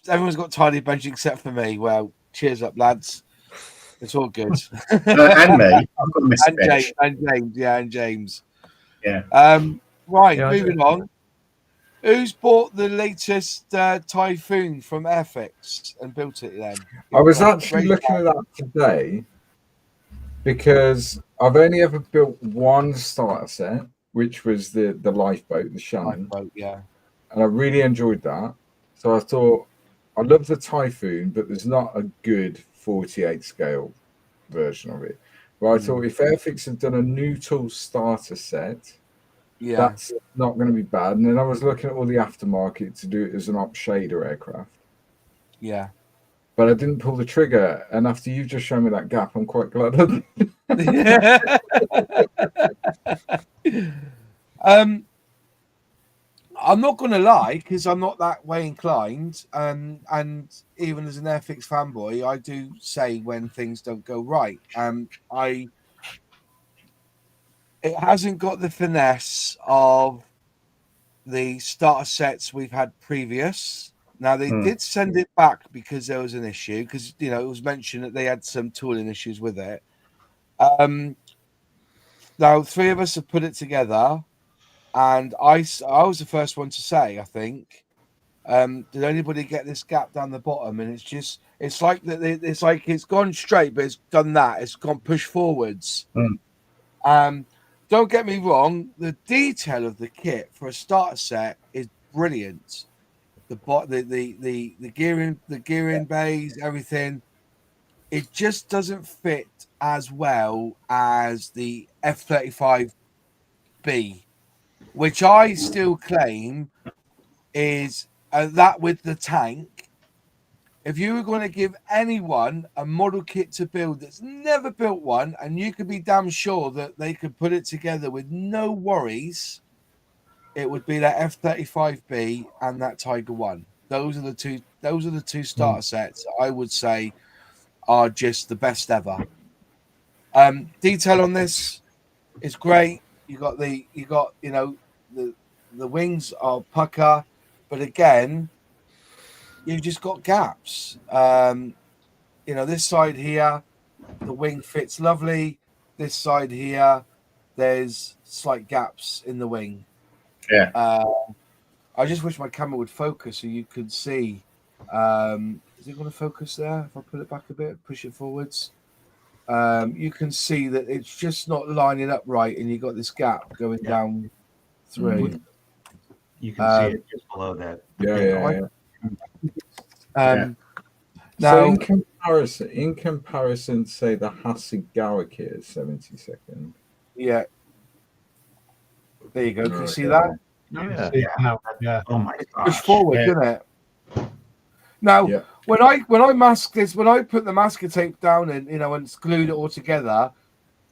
everyone's got tidy benches except for me. Well, cheers up, lads. It's all good. And me. I've got a messy bench. And James. Yeah, and James. Yeah. Right, Yeah, moving on. Who's bought the latest Typhoon from Airfix and built it then? I was Like, actually great looking at that today because I've only ever built one starter set, which was the lifeboat, the Shannon, lifeboat, yeah. and I really enjoyed that. So I thought I love the Typhoon, but there's not a good 48 scale version of it. But I thought if Airfix had done a new tool starter set, Yeah. that's not going to be bad. And then I was looking at all the aftermarket to do it as an op shader aircraft. Yeah. But I didn't pull the trigger. And after you've just shown me that gap, I'm quite glad I didn't. I'm not going to lie, because I'm not that way inclined. And even as an Airfix fanboy, I do say when things don't go right. It hasn't got the finesse of the starter sets we've had previous. Now, they did send it back because there was an issue, because, you know, it was mentioned that they had some tooling issues with it. Now, three of us have put it together, and I was the first one to say, I think, did anybody get this gap down the bottom? And it's like that. It's like it's gone straight, but it's done that. It's gone push forwards. Don't get me wrong. The detail of the kit for a starter set is brilliant. The gearing bays, everything. It just doesn't fit as well as the F-35B, which I still claim is that with the tank. If you were going to give anyone a model kit to build that's never built one, and you could be damn sure that they could put it together with no worries, it would be that F-35B and that Tiger One. Those are the two starter sets I would say are just the best ever. Detail on this is great. You got the wings are pucker, but again, you've just got gaps. This side here, the wing fits lovely. This side here, there's slight gaps in the wing. Yeah. I just wish my camera would focus so you could see. Is it going to focus there? If I pull it back a bit, push it forwards, you can see that it's just not lining up right, and you got this gap going down through. You can see it just below that. Yeah. Now, so in comparison, say the Hasegawa kit is 72nd. Yeah. There you go. Can you see that? Yeah. Oh my gosh. Push forward, didn't it? Now, when I masked this, when I put the masking tape down and and glued it all together,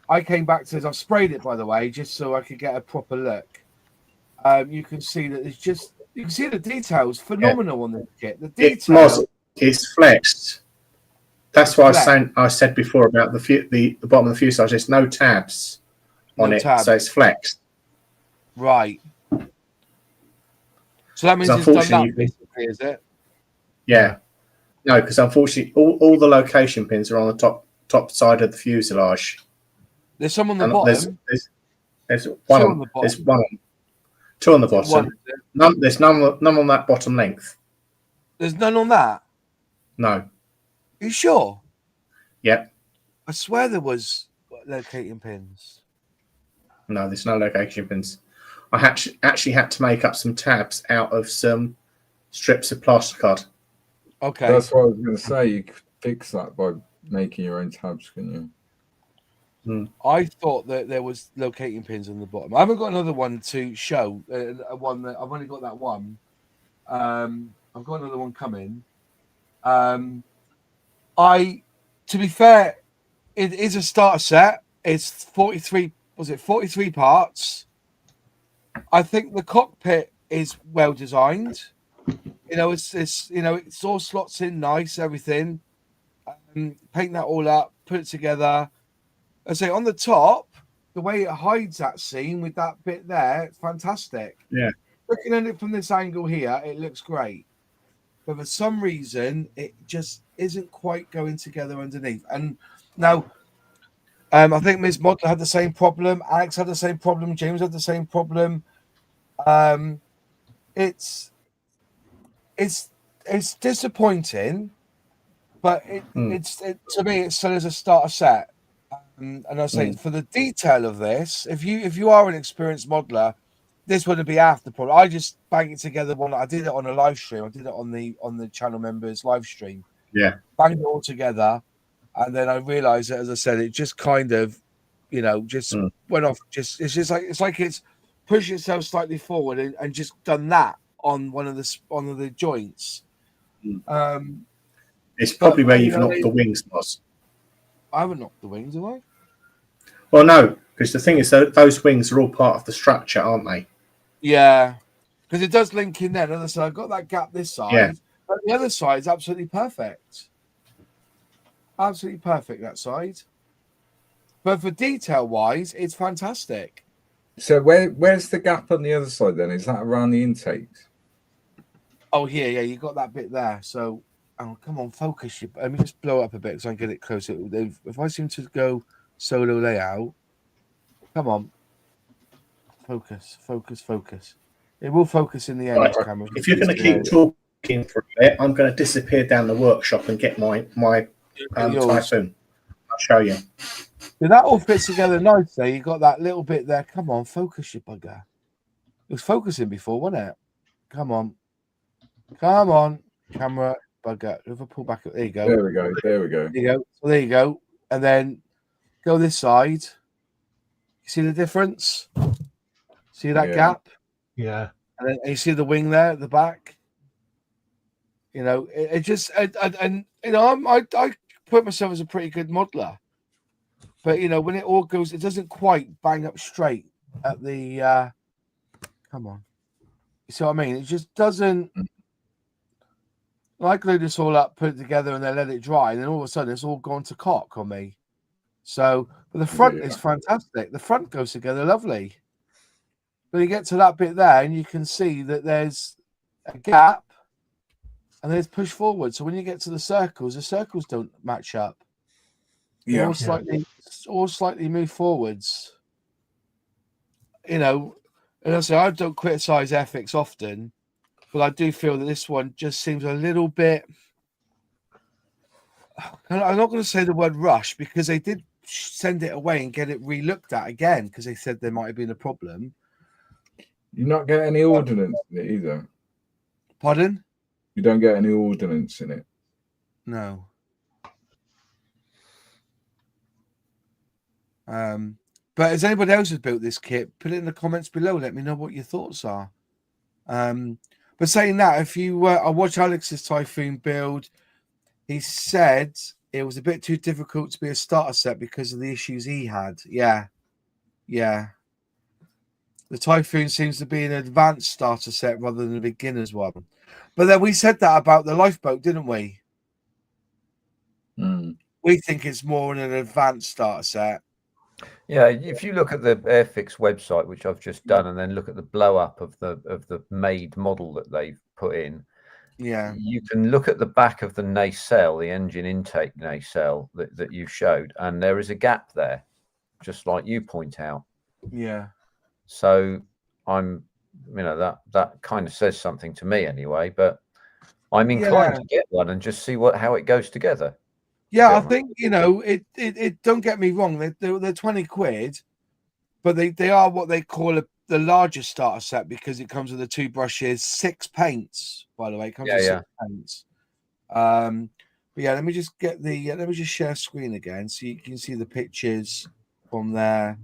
I came back to this. I've sprayed it, by the way, just so I could get a proper look. You can see that you can see the details phenomenal on this kit. The detail it's flexed. That's why I said before about the bottom of the fuselage. There's no tabs on it, so it's flexed. Right. So that means it's done that basically, is it? Yeah. No, because unfortunately, all the location pins are on the top side of the fuselage. There's some on the bottom. There's one on the bottom. There's two on the bottom. There's none on that bottom length. There's none on that? No. Are you sure? Yep. I swear there was locating pins. No, there's no location pins. I actually had to make up some tabs out of some strips of plasticard. Okay. That's what I was going to say. You could fix that by making your own tabs, couldn't you? I thought that there was locating pins on the bottom. I haven't got another one to show. One that I've only got that one. I've got another one coming. To be fair, it is a starter set. It's 43. Was it 43 parts? I think the cockpit is well designed. It's all slots in nice, everything. Paint that all up, put it together. I say on the top, the way it hides that scene with that bit there, it's fantastic. Yeah. Looking at it from this angle here, it looks great. But for some reason, it just isn't quite going together underneath. And now, I think Ms. Modler had the same problem. Alex had the same problem. James had the same problem. it's disappointing, but to me it's still as a starter set. And I say for the detail of this, if you are an experienced modeler, this wouldn't be half the problem. I just bang it together. I did it on a live stream. I did it on the channel members live stream. Yeah, banged it all together, and then I realised that, as I said, it just kind of, just went off. It's like it's pushed itself slightly forward and just done that on one of the joints. it's probably where you you've know, knocked the wings, boss. I haven't knocked the wings, have I? Well, no, because the thing is, those wings are all part of the structure, aren't they? Yeah, because it does link in there. And so I've got that gap this side, Yeah. but the other side is absolutely perfect. Absolutely perfect, that side. But for detail wise, it's fantastic. So where's the gap on the other side then? Is that around the intakes? Oh, here, yeah, you got that bit there. So, oh, come on, focus. Let me just blow it up a bit so I can get it closer. If I seem to go solo layout, come on, focus. It will focus in the end, Right. camera. If you're going to keep talking for a bit, I'm going to disappear down the workshop and get my Typhoon. I'll show you. Yeah, that all fits together nice there. You got that little bit there. Come on, focus, you bugger. It was focusing before, wasn't it? Come on, camera bugger. If I pull back, there you go. There we go. There you go. So there you go. And then go this side. You see the difference? See that gap? Yeah. And then you see the wing there at the back. It just I put myself as a pretty good modeler, but when it all goes, it doesn't quite bang up straight at the. Come on, you see what I mean? It just doesn't. I glue this all up, put it together, and then let it dry, and then all of a sudden it's all gone to cock on me. So, but the front is fantastic. The front goes together lovely. But you get to that bit there, and you can see that there's a gap, and there's push forward. So when you get to the circles don't match up. Yeah, all slightly move forwards. And I say I don't criticize Airfix often, but I do feel that this one just seems a little bit. I'm not going to say the word rush because they did send it away and get it re-looked at again because they said there might have been a problem. You not get any ordnance in it either. Pardon? You don't get any ordnance in it. No. But as anybody else has built this kit, put it in the comments below. Let me know what your thoughts are. But saying that, if you I watched Alex's Typhoon build, he said it was a bit too difficult to be a starter set because of the issues he had. Yeah. The Typhoon seems to be an advanced starter set rather than a beginner's one. But then we said that about the lifeboat, didn't we? We think it's more an advanced starter set. Yeah, if you look at the Airfix website, which I've just done, and then look at the blow up of the made model that they've put in, you can look at the back of the nacelle, the engine intake nacelle that you showed, and there is a gap there, just like you point out. Yeah. So that kind of says something to me anyway, but I'm inclined to get one and just see how it goes together. Yeah, I think it don't get me wrong, they're 20 quid, but they are what they call the largest starter set because it comes with the 2 brushes, 6 paints, by the way. It comes with 6 paints. But yeah, let me just let me just share screen again so you can see the pictures from there.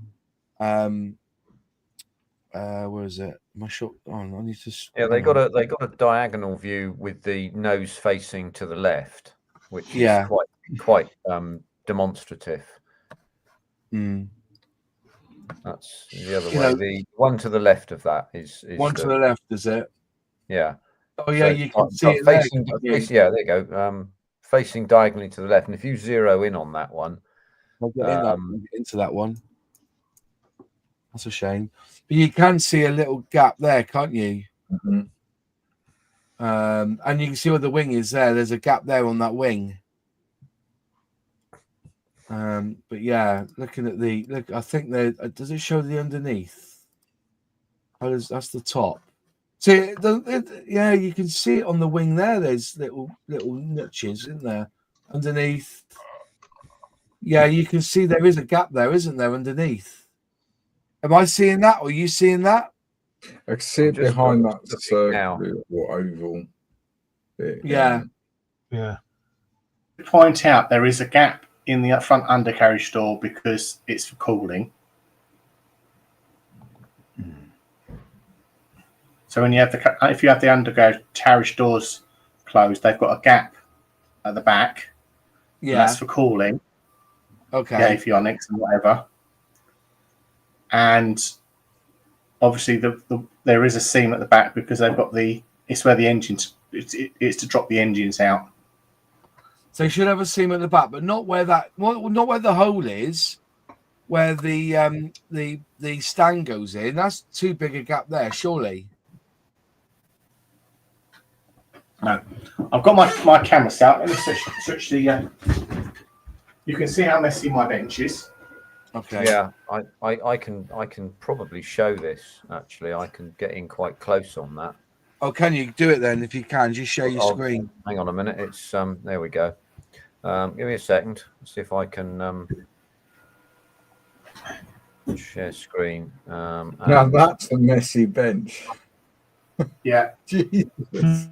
Where is it? My shot. Oh, I need to. Yeah, they got a diagonal view with the nose facing to the left, which is quite demonstrative. That's the other way. The one to the left of that is one to the left, is it? Yeah. Oh yeah, so you can see it facing. Yeah, there you go. Facing diagonally to the left, and if you zero in on that one, I'll get into that one. That's a shame, but you can see a little gap there, can't you? And you can see where the wing is there. There's a gap there on that wing. But yeah, looking at I think there does it show the underneath? That's the top. So yeah, you can see it on the wing there. There's little niches, isn't there, underneath? Yeah, you can see there is a gap there, isn't there, underneath? Am I seeing that, or are you seeing that? I can see it Just behind that looking now. circle or oval bit. Yeah. Yeah. To point out, there is a gap in the front undercarriage door because it's for cooling. So when you have if you have the undercarriage doors closed, they've got a gap at the back. And Yeah. that's for cooling. Okay. Yeah, avionics and whatever. And obviously there is a seam at the back because they've got it's where the engines, it's to drop the engines out. So you should have a seam at the back, but not where not where the hole is, where the stand goes in. That's too big a gap there, surely. No, I've got my camera set. Let me switch the. You can see how messy my bench is. Okay. Yeah, I can probably show this. Actually, I can get in quite close on that. Oh, can you do it then? If you can, just share your screen. Hang on a minute. It's there we go. Give me a second. Let's see if I can share screen. Now that's a messy bench. Yeah. Jesus.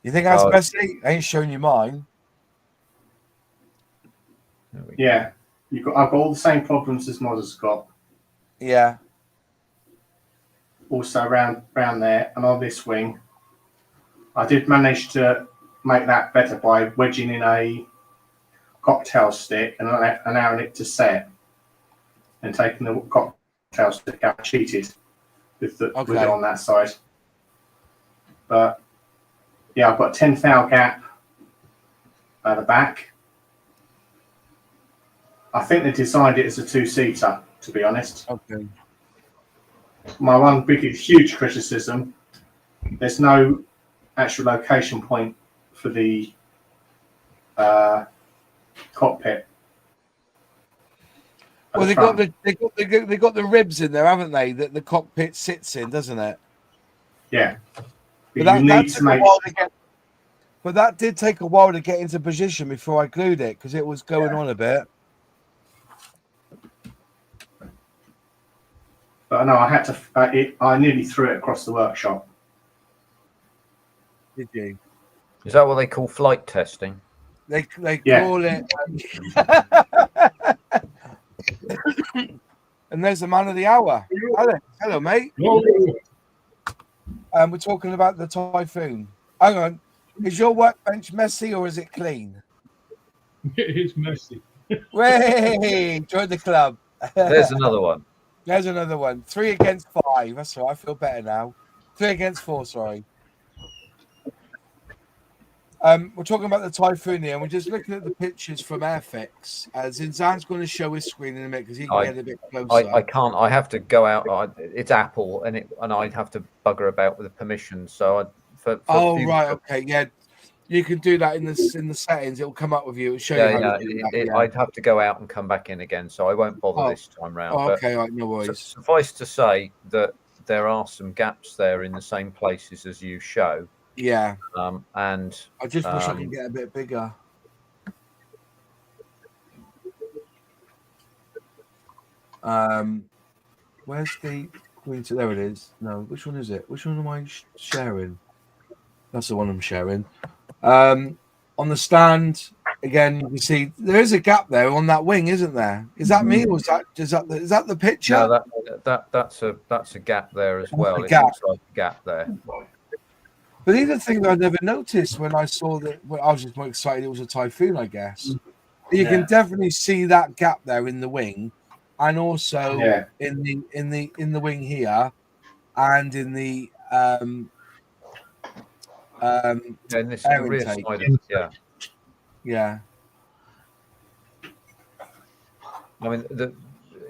You think that's messy? I ain't showing you mine. Yeah. I've got all the same problems as Modder's got. Yeah. Also around there and on this wing. I did manage to make that better by wedging in a cocktail stick and allowing it to set and taking the cocktail stick out. Cheated with it on that side. But yeah, I've got 10 thou gap at the back. I think they designed it as a two-seater, to be honest. Okay. My one huge criticism, there's no actual location point for the cockpit. Well, they got the ribs in there, haven't they? That the cockpit sits in, doesn't it? Yeah. But that did take a while to get into position before I glued it because it was going on a bit. But no, I had to. I nearly threw it across the workshop. Did you? Is that what they call flight testing? They call it. And there's the man of the hour. Alex, hello, mate. We're talking about the Typhoon. Hang on. Is your workbench messy or is it clean? It is messy. Way, join the club. There's another one. There's another one. 3 against 5. That's all right. I feel better now. 3 against 4, sorry. We're talking about the Typhoon here, and we're just looking at the pictures from Airfix. Zinzan's going to show his screen in a minute because he can get a bit closer. I can't. I have to go out. It's Apple, and I'd have to bugger about with the permissions. So right, okay, yeah. You can do that in the settings. It'll come up with you. It'll show you how to do that. I'd have to go out and come back in again, so I won't bother this time round. Okay, right, no worries. Suffice to say that there are some gaps there in the same places as you show. Yeah. And I just wish I could get a bit bigger. Where's the green? There it is. No, which one is it? Which one am I sharing? That's the one I'm sharing. On the stand again, you can see there is a gap there on that wing, isn't there? Is that me, or is that the picture? No, that's a gap there as well. It looks like a gap there. But the other thing that I never noticed when I saw that, I was just more excited it was a Typhoon, I guess. You can definitely see that gap there in the wing, and also in the wing here, and in the in this air rear intake. side, yeah. I mean,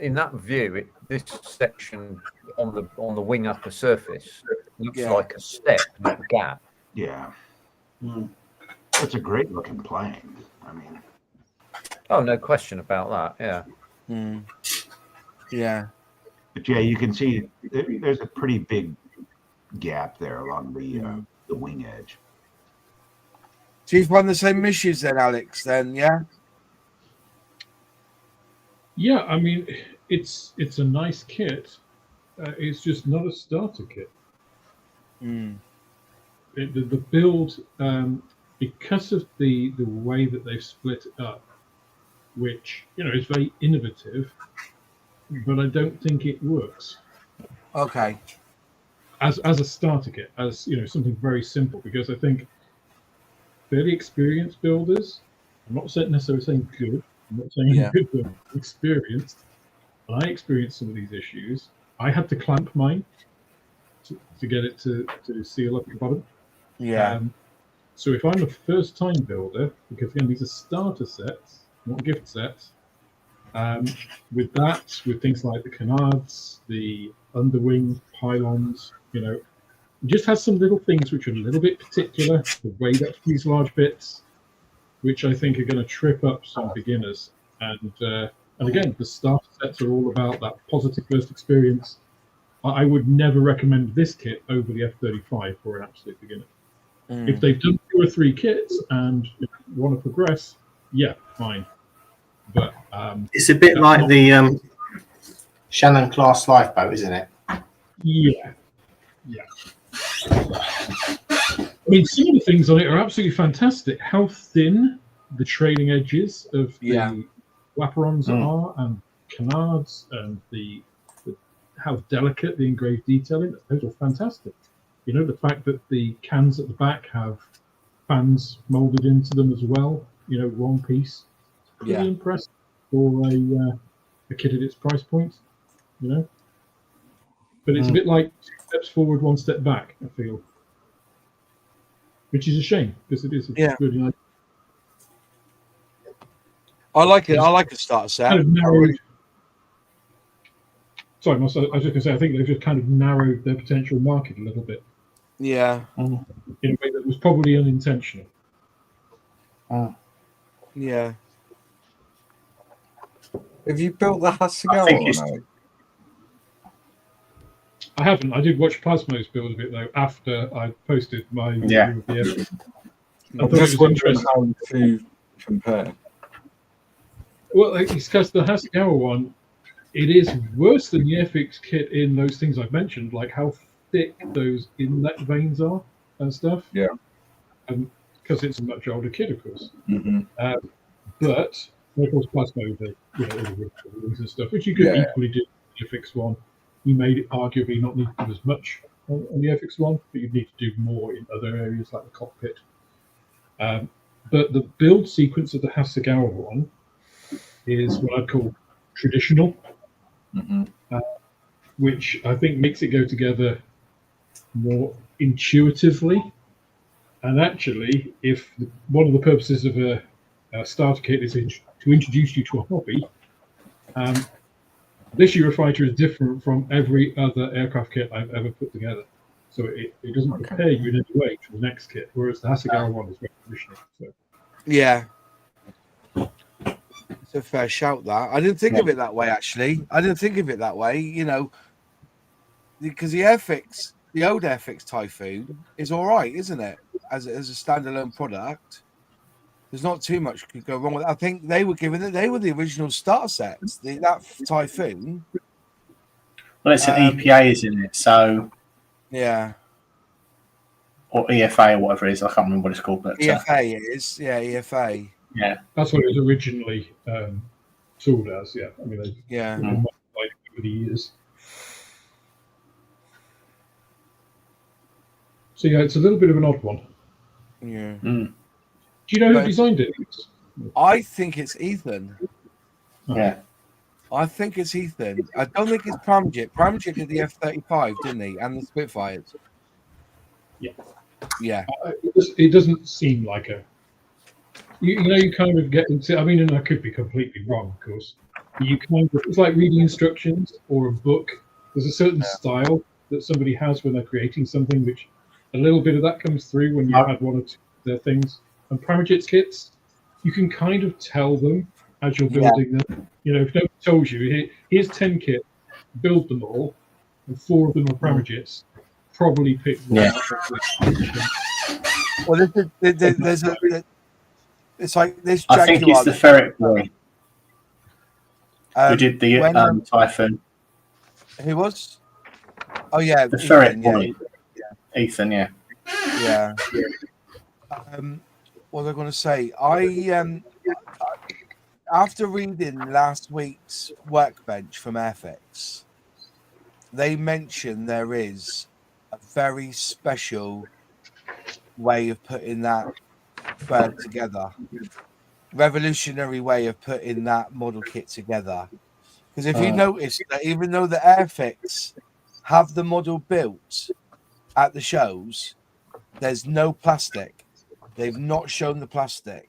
in that view, this section on the wing upper surface looks like a step, not a gap. Yeah. It's a great looking plane. I mean, oh, no question about that. Yeah. Yeah. But yeah, you can see there's a pretty big gap there along the wing edge. Do you find the same issues then, Alex? Then, yeah. Yeah, I mean, it's a nice kit. It's just not a starter kit. The build, because of the way that they've split it up, which is very innovative, but I don't think it works. Okay. As a starter kit, as something very simple, because I think fairly experienced builders, I'm not necessarily saying good, I'm not saying good, but experienced. When I experienced some of these issues, I had to clamp mine to get it to seal up the bottom. Yeah. So if I'm a first-time builder, because again these are starter sets, not gift sets, with things like the canards, the underwing pylons, it just has some little things which are a little bit particular, the way that fuselage bits, which I think are going to trip up some beginners. And again, the starter sets are all about that positive first experience. I would never recommend this kit over the F-35 for an absolute beginner. If they've done 2 or 3 kits and want to progress, yeah, fine. But it's a bit like the Shannon class lifeboat, isn't it? Yeah. I mean, some of the things on it are absolutely fantastic. How thin the trailing edges of the flaperons are, and canards, and how delicate the engraved detailing. Those are fantastic. The fact that the cans at the back have fans molded into them as well. One piece. Pretty impressive for a kit at its price point. But it's a bit like 2 steps forward, 1 step back, I feel. Which is a shame, because it is really nice. I like it. I like the starter set. Kind of narrowed. Sorry, Moss, I was just going to say, I think they've just kind of narrowed their potential market a little bit. Yeah. In a way that was probably unintentional. Yeah. Have you built the Hasegawa one? I haven't. I did watch Plasmo's build of it though after I posted my review of the episode. I thought it was interesting. How to compare. Well, it's because the Hasegawa one, it is worse than the Airfix kit in those things I've mentioned, like how thick those inlet veins are and stuff. Yeah. Because it's a much older kit, of course. But of course, Plasmo, the all the rings and stuff, which you could equally do with the Airfix one. You made arguably not need to do as much on the Airfix one, but you need to do more in other areas like the cockpit. But the build sequence of the Hasegawa one is what I'd call traditional, which I think makes it go together more intuitively. And actually, if one of the purposes of a starter kit is to introduce you to a hobby, this Eurofighter is different from every other aircraft kit I've ever put together. So it doesn't prepare you in any way for the next kit, whereas the Hasegawa one is very traditional. So. Yeah. It's a fair shout, that. I didn't think of it that way, actually. I didn't think of it that way, because the Airfix, the old Airfix Typhoon is all right, isn't it? As a standalone product. There's not too much could go wrong with it. I think they were the original starter sets. That Typhoon. Well, it's an EPA, isn't it? So yeah, or EFA or whatever it is. I can't remember what it's called. But EFA it is. Yeah, EFA. Yeah, that's what it was originally tooled as. Yeah, I mean, they've modified over the years. So yeah, it's a little bit of an odd one. Yeah. Do you know who designed it? I think it's Ethan. Yeah. I think it's Ethan. I don't think it's Pramjit. Pramjit did the F-35, didn't he? And the Spitfires. Yeah. Yeah. It doesn't seem like a... You kind of get into... I mean, and I could be completely wrong, of course. You kind of... It's like reading instructions or a book. There's a certain style that somebody has when they're creating something, which a little bit of that comes through when you had one or two of their things. And Pramjit's kits, you can kind of tell them as you're building them. If nobody tells you, here's 10 kit, build them all, and 4 of them are Pramagits, probably pick one. Yeah. Well, there's a. It's like this. I think it's the ferret boy who did the Typhoon. Who was? Oh yeah, The Ethan, ferret yeah. boy. Ethan, yeah. Yeah. What was I going to say? I after reading last week's Workbench from Airfix, they mentioned there is a very special way of putting that bird together, revolutionary way of putting that model kit together. Because if you notice that even though the Airfix have the model built at the shows, there's no plastic. They've not shown the plastic.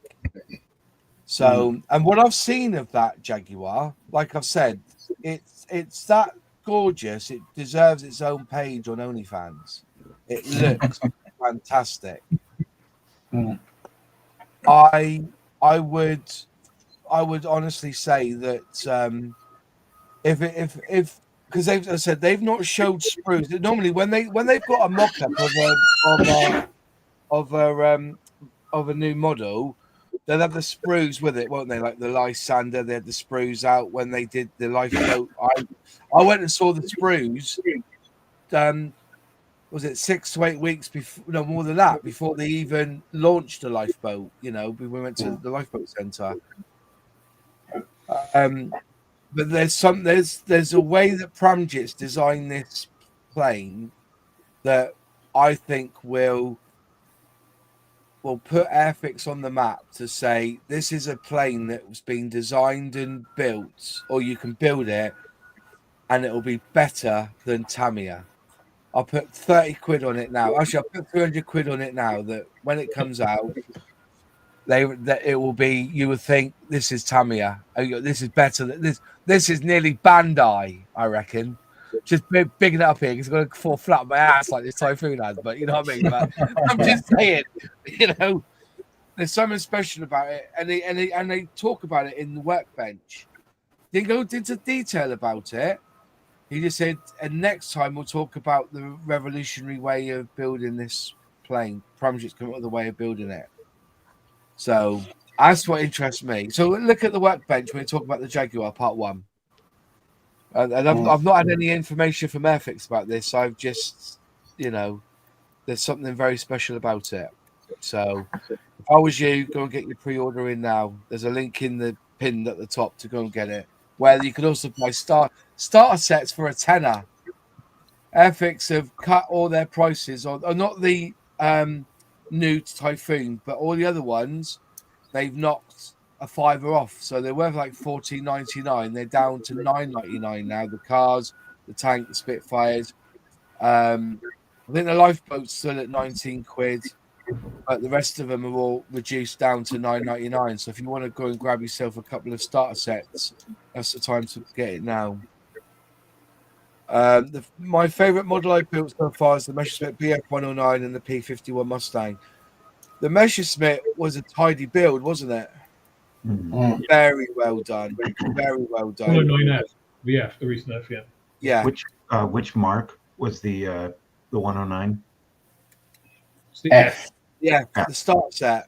So, and what I've seen of that Jaguar, like I've said, it's that gorgeous. It deserves its own page on OnlyFans. It looks fantastic. I would honestly say that if because as I said, they've not showed sprues. Normally, when they've got a mock-up of a new model, they'll have the sprues with it, won't they? Like the Lysander, they had the sprues out when they did the lifeboat. I went and saw the sprues. Was it 6 to 8 weeks before? No, more than that, before they even launched the lifeboat. You know, we went to the lifeboat center. But there's a way that Pramagits designed this plane that I think will put Airfix on the map to say this is a plane that was being designed and built, or you can build it, and it will be better than Tamiya. I'll put 30 quid on it now. Actually, I'll put 300 quid on it now. That when it comes out, that it will be. You would think this is Tamiya. This is better than this. This is nearly Bandai, I reckon. Just bigging it up here because I'm going to fall flat on my ass like this Typhoon has. But you know what I mean. But I'm just saying, you know, there's something special about it, and they talk about it in the Workbench. Didn't go into detail about it. He just said, and next time we'll talk about the revolutionary way of building this plane. Pramagits come up with a way of building it. So that's what interests me. So look at the Workbench when we talk about the Jaguar Part 1. And I've not had any information from Airfix about this. I've just, you know, there's something very special about it. So if I was you, go and get your pre-order in now. There's a link in the pinned at the top to go and get it. Where you can also buy starter sets for a tenner. Airfix have cut all their prices on, not the new Typhoon, but all the other ones. They've knocked a $5 off, so they're worth like $14.99. They're down to $9.99 now. The cars, the tank, the Spitfires. I think the lifeboat's still at 19 quid, but the rest of them are all reduced down to $9.99. So if you want to go and grab yourself a couple of starter sets, that's the time to get it now. My favourite model I built so far is the Messerschmitt BF109 and the P51 Mustang. The Messerschmitt was a tidy build, wasn't it? Very well done. Very well done. 109F, the F, the recent F, yeah. Yeah. Which mark was the 109? It's the F. Yeah, the start set.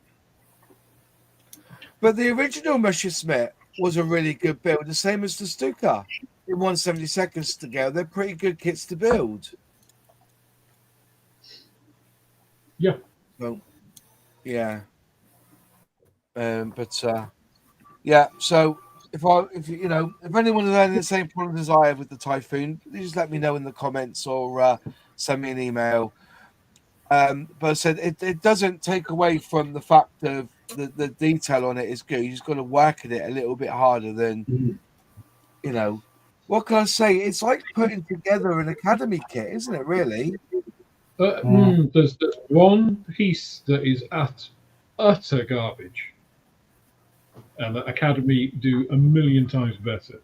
But the original Messerschmitt was a really good build, the same as the Stuka. In 1/72 to go, they're pretty good kits to build. Yeah. So, yeah. Yeah. So if anyone has had the same problem as I have with the Typhoon, just let me know in the comments or send me an email. But I said it doesn't take away from the fact of the detail on it is good. You just got to work at it a little bit harder than you know. What can I say? It's like putting together an academy kit, isn't it? Really? There's one piece that is utter garbage, and the Academy do a million times better.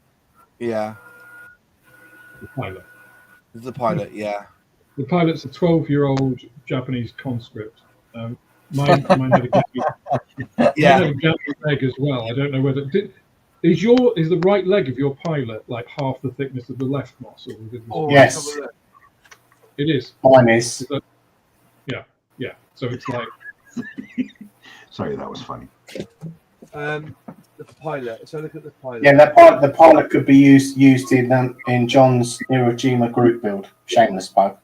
Yeah. The pilot. The pilot, yeah. The pilot's a 12-year-old Japanese conscript. Mine had a Gammy leg as well. I don't know whether Is the right leg of your pilot like half the thickness of the left, Moss? Or is it Oh, Yes. let's have a look. It is. Mine is. Yeah. So it's like Sorry, that was funny. The pilot. So look at the pilot. Yeah, the pilot could be used in John's Hiroshima group build. Shameless plug.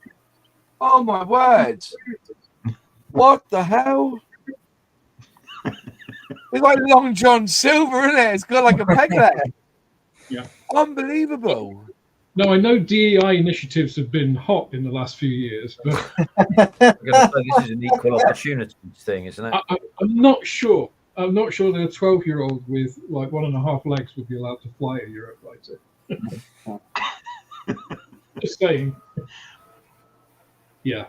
Oh my word! What the hell? It's like Long John Silver, isn't it? It's got like a peg there. Yeah. Unbelievable. no, I know DEI initiatives have been hot in the last few years, but I'm going to say this is an equal opportunity thing, isn't it? I'm not sure. I'm not sure that a 12-year-old with like 1.5 legs would be allowed to fly a Eurofighter. Just saying. Yeah.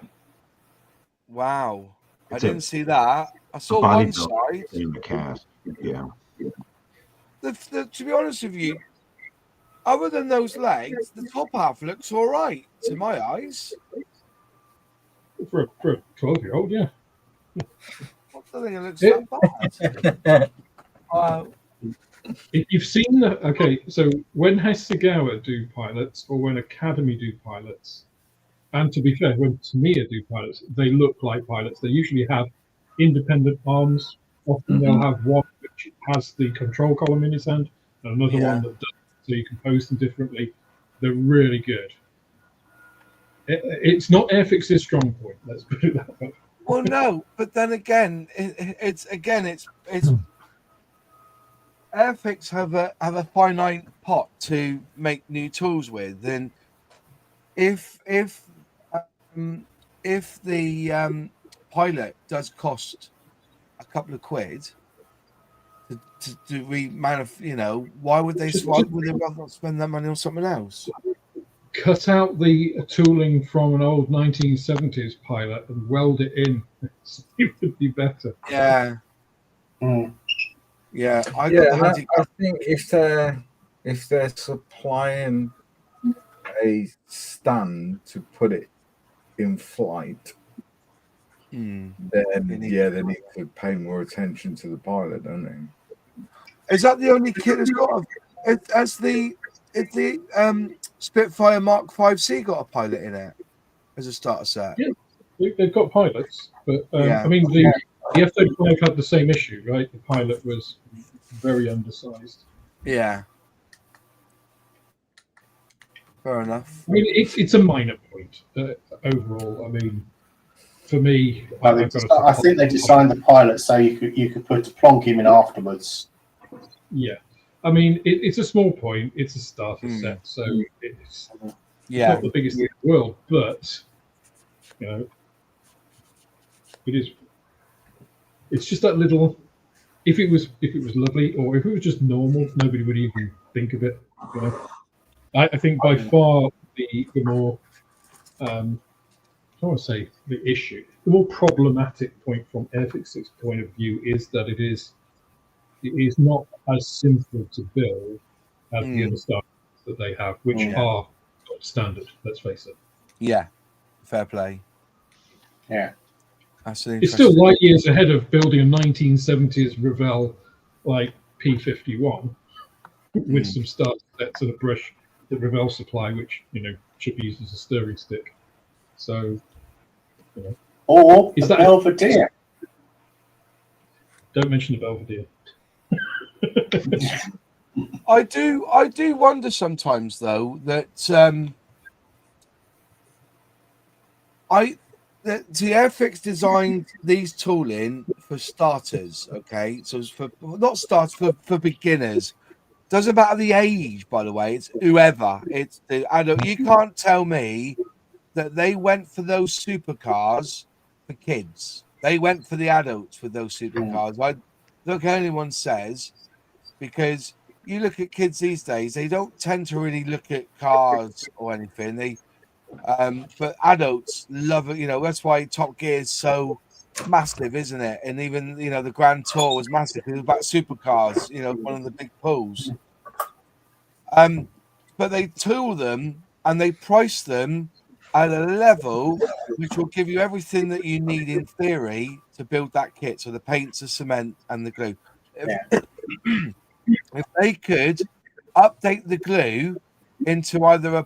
Wow. I It's a- didn't see that. I saw body one build. side. In the cast. Yeah. To be honest with you, other than those legs, the top half looks all right to my eyes. For a 12-year-old, yeah. I don't think it looks that bad. If you've seen so when Hasegawa do pilots or when Academy do pilots, and to be fair, when Tamiya do pilots, they look like pilots. They usually have independent arms. Often they'll have one which has the control column in his hand, and another one that doesn't, so you can pose them differently. They're really good. It's not Airfix's strong point. Let's put it that way. Well, no, but then again, it's Airfix have a finite pot to make new tools with, and if the pilot does cost a couple of quid to why would they rather not spend that money on something else? Cut out the tooling from an old 1970s pilot and weld it in. It would be better. Yeah. Yeah, I think if they're supplying a stand to put it in flight, then they need to pay more attention to the pilot, don't they? Is that the only kit that's got if the Spitfire Mark 5C got a pilot in it as a starter set? Yeah, they've got pilots, but I mean the F-35 had the same issue, right? The pilot was very undersized. Yeah. Fair enough. I mean, it's a minor point overall. I mean, for me, I think they designed the pilot so you could plonk him in afterwards. Yeah, I mean, it's a small point. It's a starter set, so it's not the biggest thing in the world, but it is. It's just that little. If it was lovely, or if it was just normal, nobody would even think of it. I think by far the more I want to say the issue, the more problematic point from Airfix's point of view is that it is not as simple to build as the other stuff that they have, which are standard. Let's face it. Yeah, fair play. Yeah, it's still light years ahead of building a 1970s Revell like P51 with some starter sets and a brush that Revell supply, which should be used as a stirring stick. So, or the Belvedere. Don't mention the Belvedere. I do wonder sometimes though that the Airfix designed these tooling for starters, okay? So it's for beginners. Doesn't matter the age, by the way. It's whoever. It's the adult. You can't tell me that they went for those supercars for kids. They went for the adults with those supercars. I look, anyone says, because you look at kids these days, they don't tend to really look at cars or anything. They, but adults love it. That's why Top Gear is so massive, isn't it? And even the Grand Tour was massive. It was about supercars. One of the big pulls. But they tool them and they price them at a level which will give you everything that you need in theory to build that kit. So the paints, the cement, and the glue. if they could update the glue into either a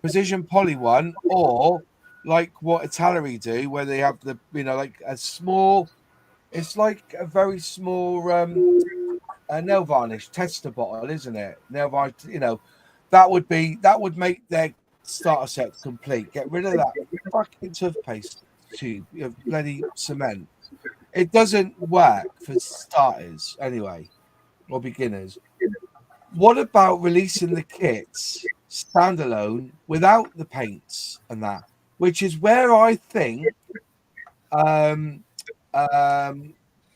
precision poly one, or like what Italeri do, where they have the like a small, it's like a very small nail varnish tester bottle, isn't it? Nail varnish, that would make their starter set complete. Get rid of that fucking toothpaste tube, bloody cement. It doesn't work for starters anyway, or beginners. What about releasing the kits standalone without the paints and that? Which is where I think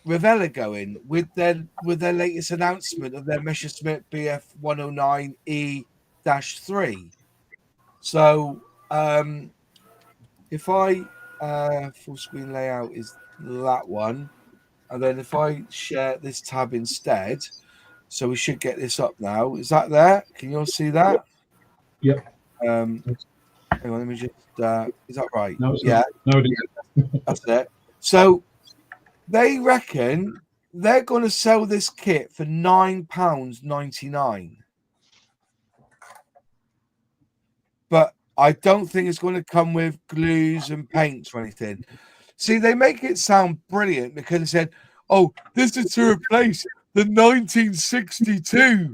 Revell going with their latest announcement of their Messerschmitt BF 109E-3. So if I full screen layout is that one, and then if I share this tab instead, so we should get this up now. Is that there? Can you all see that? Yep. Hang on, let me just. Is that right? No, it's yeah. not. No, it isn't. That's it. So they reckon they're going to sell this kit for £9.99. But I don't think it's going to come with glues and paints or anything. See, they make it sound brilliant because they said, "Oh, this is to replace the 1962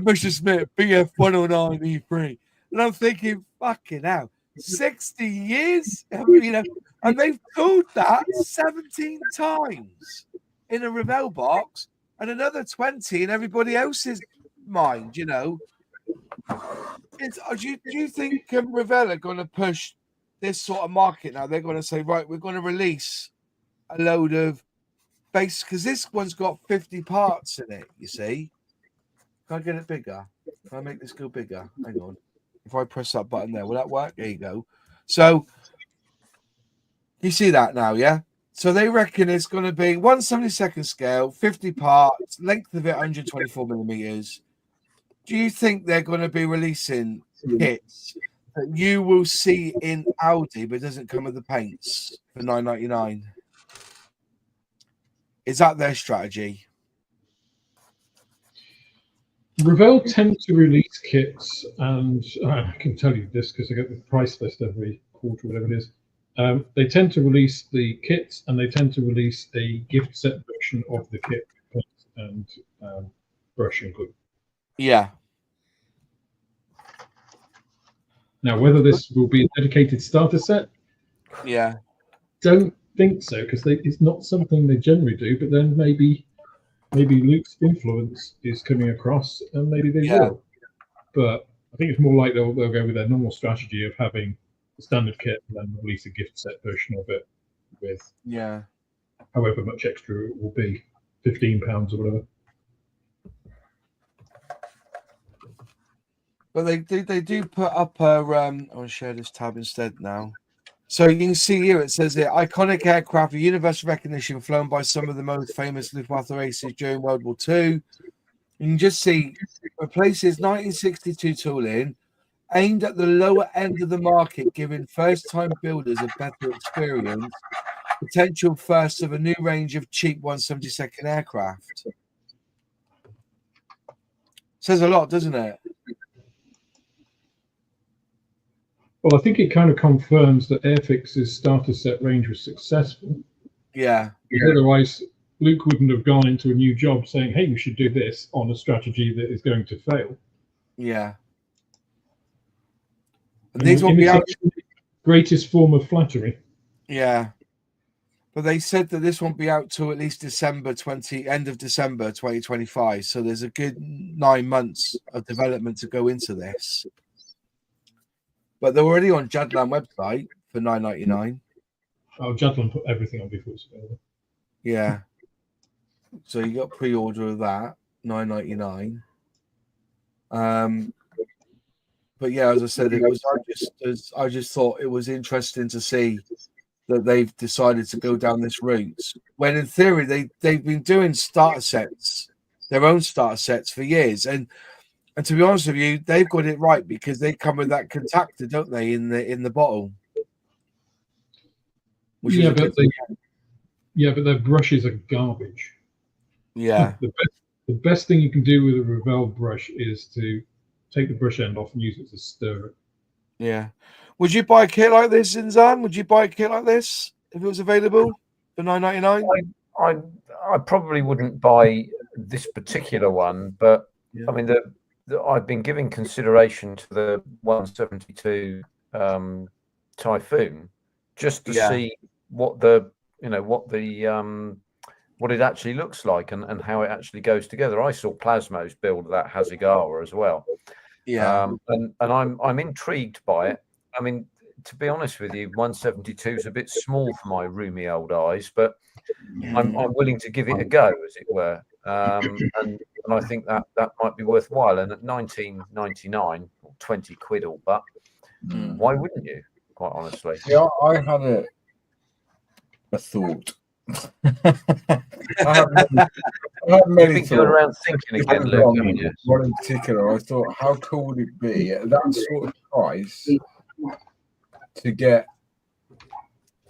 Messerschmitt BF 109E3." And I'm thinking, fucking hell, 60 years? And they've tooled that 17 times in a Revell box and another 20 in everybody else's mind, Do you think Revell are going to push this sort of market now? They're going to say, right, we're going to release a load of base, because this one's got 50 parts in it, you see. Can I get it bigger? Can I make this go bigger? Hang on. If I press that button there, will that work? There you go. So you see that now, yeah? So they reckon it's going to be 1/72 scale, 50 parts, length of it 124 millimeters. Do you think they're going to be releasing kits that you will see in Audi, but it doesn't come with the paints for $9.99? Is that their strategy? Revell tend to release kits, and I can tell you this because I get the price list every quarter, whatever it is. They tend to release the kits, and they tend to release a gift set version of the kit and brush and glue. Yeah. Now, whether this will be a dedicated starter set, Yeah. don't think so, because it's not something they generally do. But then maybe Luke's influence is coming across, and maybe they will. But I think it's more like they'll go with their normal strategy of having the standard kit and then release a gift set version of it with however much extra it will be, £15 or whatever. But they do put up a I'll share this tab instead now. So you can see here, it says here, iconic aircraft of universal recognition flown by some of the most famous Luftwaffe races during World War II. You can just see replaces 1962 tooling aimed at the lower end of the market, giving first-time builders a better experience. Potential first of a new range of cheap 1/72 aircraft. Says a lot, doesn't it? Well, I think it kind of confirms that Airfix's starter set range was successful. Yeah. Because otherwise, Luke wouldn't have gone into a new job saying, "Hey, we should do this," on a strategy that is going to fail. Yeah. And these won't be out. Greatest form of flattery. Yeah. But they said that this won't be out till at least end of December 2025. So there's a good 9 months of development to go into this. But they're already on Jadlan website for $9.99. Oh, Jadlan put everything on before it's available. Yeah. So you got pre-order of that, $9.99. But yeah, as I said, I just thought it was interesting to see that they've decided to go down this route. When in theory they've been doing starter sets, their own starter sets for years. And to be honest with you, they've got it right because they come with that contactor, don't they, in the bottle? But their brushes are garbage. Yeah. The The best thing you can do with a Revell brush is to take the brush end off and use it to stir it. Yeah. Would you buy a kit like this, Inzan? Would you buy a kit like this if it was available for $9.99? I probably wouldn't buy this particular one, but Yeah. I mean, I've been giving consideration to the 172 Typhoon just to see what what it actually looks like and how it actually goes together. I saw Plasmos build that Hasegawa as well. Yeah. And I'm intrigued by it. I mean, to be honest with you, 172 is a bit small for my roomy old eyes, but I'm willing to give it a go, as it were. And I think that might be worthwhile. And at 19.99 or 20 quid all but, why wouldn't you? Quite honestly. Yeah, I had a thought. I have many You've been going around thinking again, Luke, haven't you? One in particular, I thought, how cool would it be at that sort of price to get?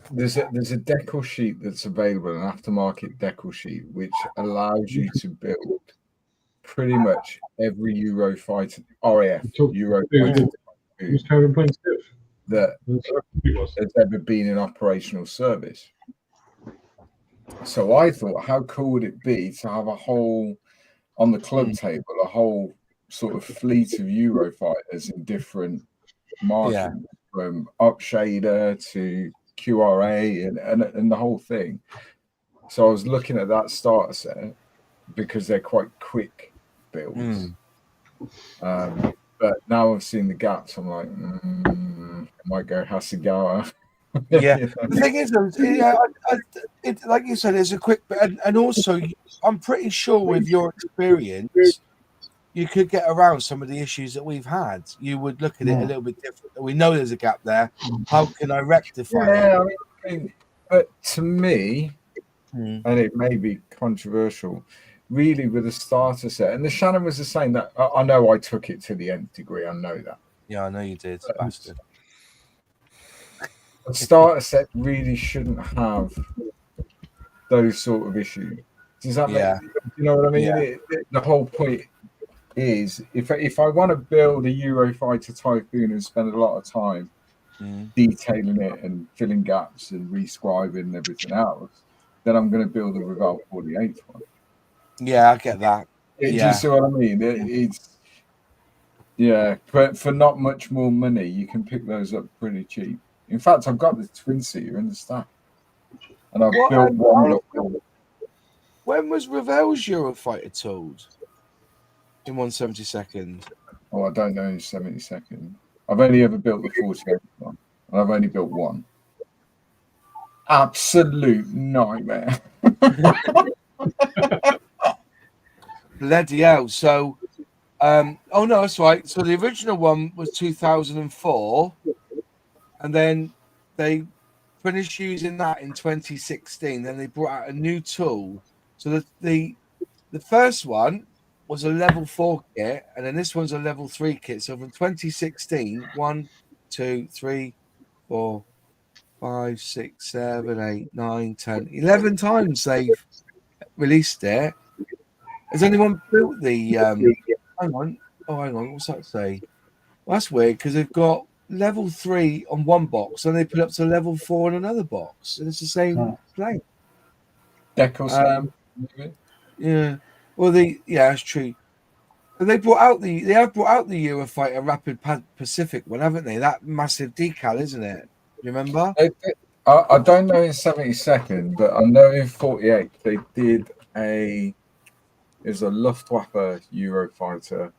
There's a decal sheet that's available, an aftermarket decal sheet, which allows you to build pretty much every Eurofighter RAF Eurofighter that has ever been in operational service. So I thought, how cool would it be to have a whole, on the club table, a whole sort of fleet of Eurofighters in different markings, from Upshader to QRA and the whole thing. So I was looking at that starter set because they're quite quick builds. But now I've seen the gaps, I'm like, I might go Hasegawa. Yeah, the thing is, like you said, it's a quick, and also I'm pretty sure with your experience, you could get around some of the issues that we've had. You would look at it a little bit different. We know there's a gap there. How can I rectify it? I mean, but to me, and it may be controversial, really with a starter set, and the Shannon was the same. That I know I took it to the nth degree. I know that. Yeah, I know you did, bastard. A starter set really shouldn't have those sort of issues. Does that make you know what I mean? Yeah. The whole point is if I want to build a Eurofighter Typhoon and spend a lot of time detailing it and filling gaps and rescribing and everything else, then I'm going to build a Revell 48 one. Yeah, I get that. Do you see what I mean? It's but for not much more money, you can pick those up pretty cheap. In fact, I've got the twin seater in the stack, and I've built one. When was Revell's Eurofighter tooled? In 172nd. Oh, I don't know in 72nd. I've only ever built the 48 one, and I've only built one. Absolute nightmare. Bloody hell. So, oh no, that's right. So the original one was 2004, and then they finished using that in 2016. Then they brought out a new tool. So the first one was a level 4 kit, and then this one's a level 3 kit. So from 2016, 1, 2, 3, 4, 5, 6, 7, 8, 9, 10, 11 times they've released it. Has anyone built the hang on, what's that say? Well, that's weird because they've got level 3 on one box and they put up to level 4 on another box, and it's the same plane. Decal slam. Yeah. Well, that's true. And they have brought out the Eurofighter Rapid Pacific one, haven't they? That massive decal, isn't it? You remember? I don't know in 72nd, but I know in 48 they did it was a Luftwaffe Eurofighter,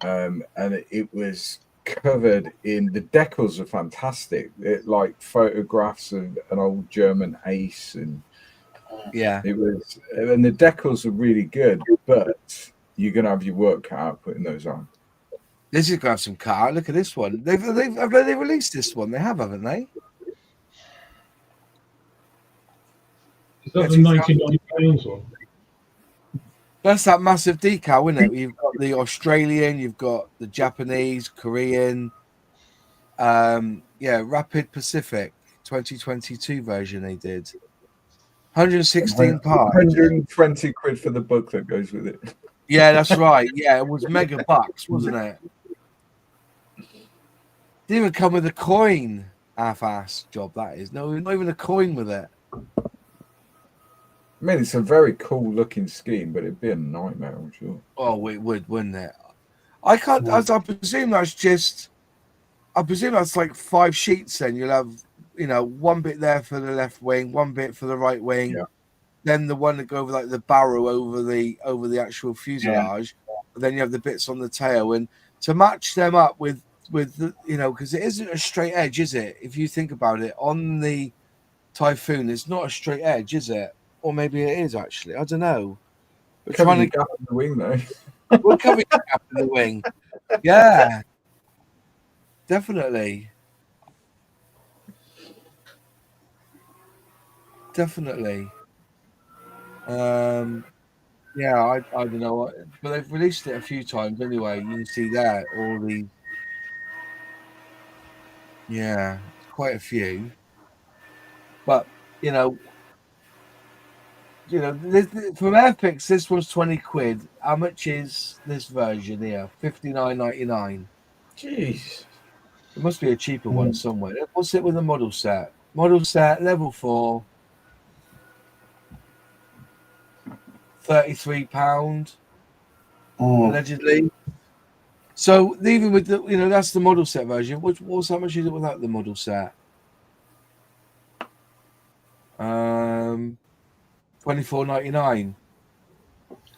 and it was covered in, the decals are fantastic. It like photographs of an old German ace, and it was, and the decals are really good, but you're gonna have your work cut out putting those on. This is gonna have some car. Look at this one. They've released this one. They have, haven't they? Is that the £99 one? That's that massive decal, isn't it? You've got the Australian, you've got the Japanese, Korean, Rapid Pacific 2022 version they did. 116 parts. 120 quid for the book that goes with it. Yeah, that's right. Yeah, it was mega bucks, wasn't it? Didn't even come with a coin. Half-ass job that is. No, not even a coin with it. I mean, it's a very cool looking scheme, but it'd be a nightmare, I'm sure. Oh, it would, wouldn't it? I can't. I presume that's just. I presume that's like 5 sheets. Then you'll have, one bit there for the left wing, one bit for the right wing. Yeah. Then the one that go over like the barrel over the actual fuselage. And then you have the bits on the tail, and to match them up with the, because it isn't a straight edge, is it? If you think about it, on the Typhoon, it's not a straight edge, is it? Or maybe it is actually. I don't know. We're trying to gap in the wing though. We're covering the gap in the wing. Yeah, definitely. Definitely. Yeah, I don't know what, but they've released it a few times anyway. You can see there all the, quite a few. But from Airfix, this was 20 quid. How much is this version here? 59.99. Jeez. There must be a cheaper one somewhere. What's it with the model set? Model set level 4. £33 allegedly. So even with the, that's the model set version. What's how much is it without the model set? 24.99.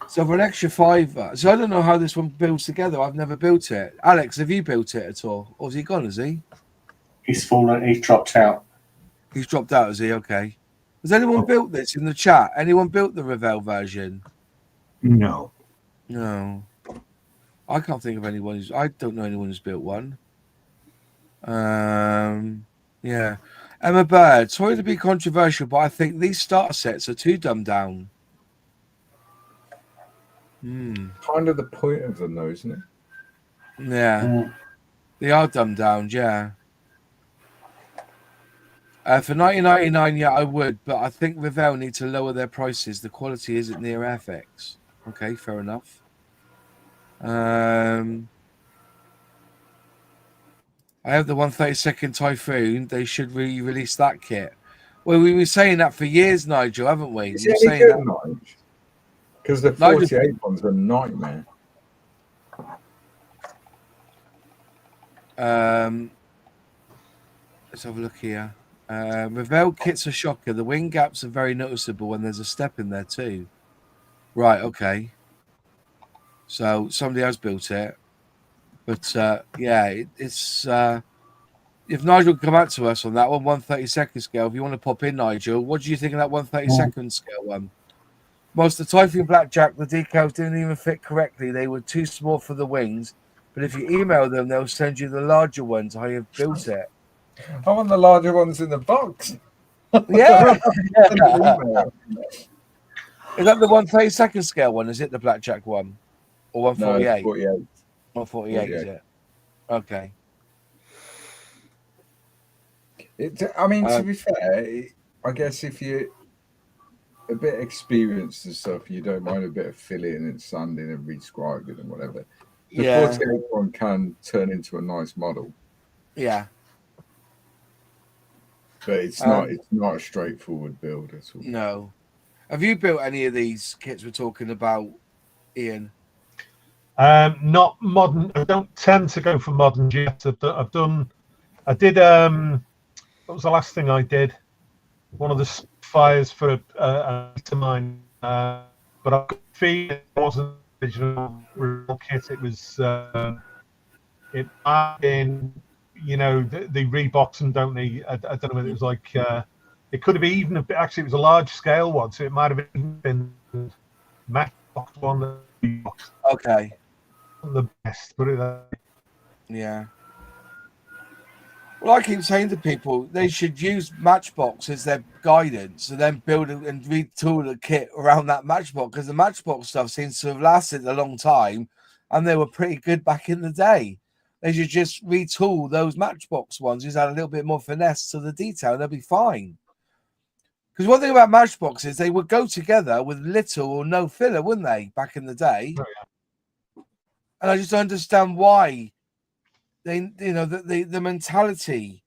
So for an extra £5. So I don't know how this one builds together. I've never built it. Alex, have you built it at all, or has he gone? Has he? He's fallen. He's dropped out. He's dropped out. Has he? Okay. Has anyone built this in the chat? Anyone built the Revell version? No. No. I can't think of anyone I don't know anyone who's built one. Yeah. Emma Bird, sorry to be controversial, but I think these starter sets are too dumbed down. Kind of the point of them, though, isn't it? Yeah. They are dumbed down, yeah. For 19.99, yeah, I would, but I think Revell need to lower their prices. The quality isn't near Airfix. Okay, fair enough. I have the 132nd Typhoon. They should re-release that kit. Well, we were saying that for years, Nigel, haven't we? Is it any good, Nigel? Because the 48 one's a nightmare. Let's have a look here. Revell kit's a shocker. The wing gaps are very noticeable and there's a step in there too. Right, okay. So somebody has built it. But it's if Nigel can come out to us on that one, 132nd scale, if you want to pop in, Nigel, what do you think of that 132nd scale one? Most of the Typhoon Blackjack, the decals didn't even fit correctly. They were too small for the wings. But if you email them, they'll send you the larger ones. I have built it. I want the larger ones in the box. Yeah. Is that the 132nd scale one? Is it the Blackjack one? Or 148? No, 48. 148, is it? Okay. To be fair, I guess if you're a bit experienced and stuff, you don't mind a bit of filling and sanding and rescribing and whatever. The 48 one can turn into a nice model. Yeah. But it's not a straightforward build at all. No. Have you built any of these kits we're talking about, Ian? Not modern. I don't tend to go for modern yet. I did. What was the last thing I did? One of the fires for a to mine. But I could feel it wasn't the original kit. It was. It might have been, they rebox them, don't they? I don't know whether it was like. It could have even been, actually, it was a large scale one, so it might have even been Matchbox one. Okay. The best, put it that way. Yeah. Well, I keep saying to people they should use Matchbox as their guidance and then build and retool the kit around that Matchbox, because the Matchbox stuff seems to have lasted a long time and they were pretty good back in the day. They should just retool those Matchbox ones, just add a little bit more finesse to the detail, and they'll be fine. Because one thing about Matchbox is they would go together with little or no filler, wouldn't they? Back in the day, and I just don't understand why the mentality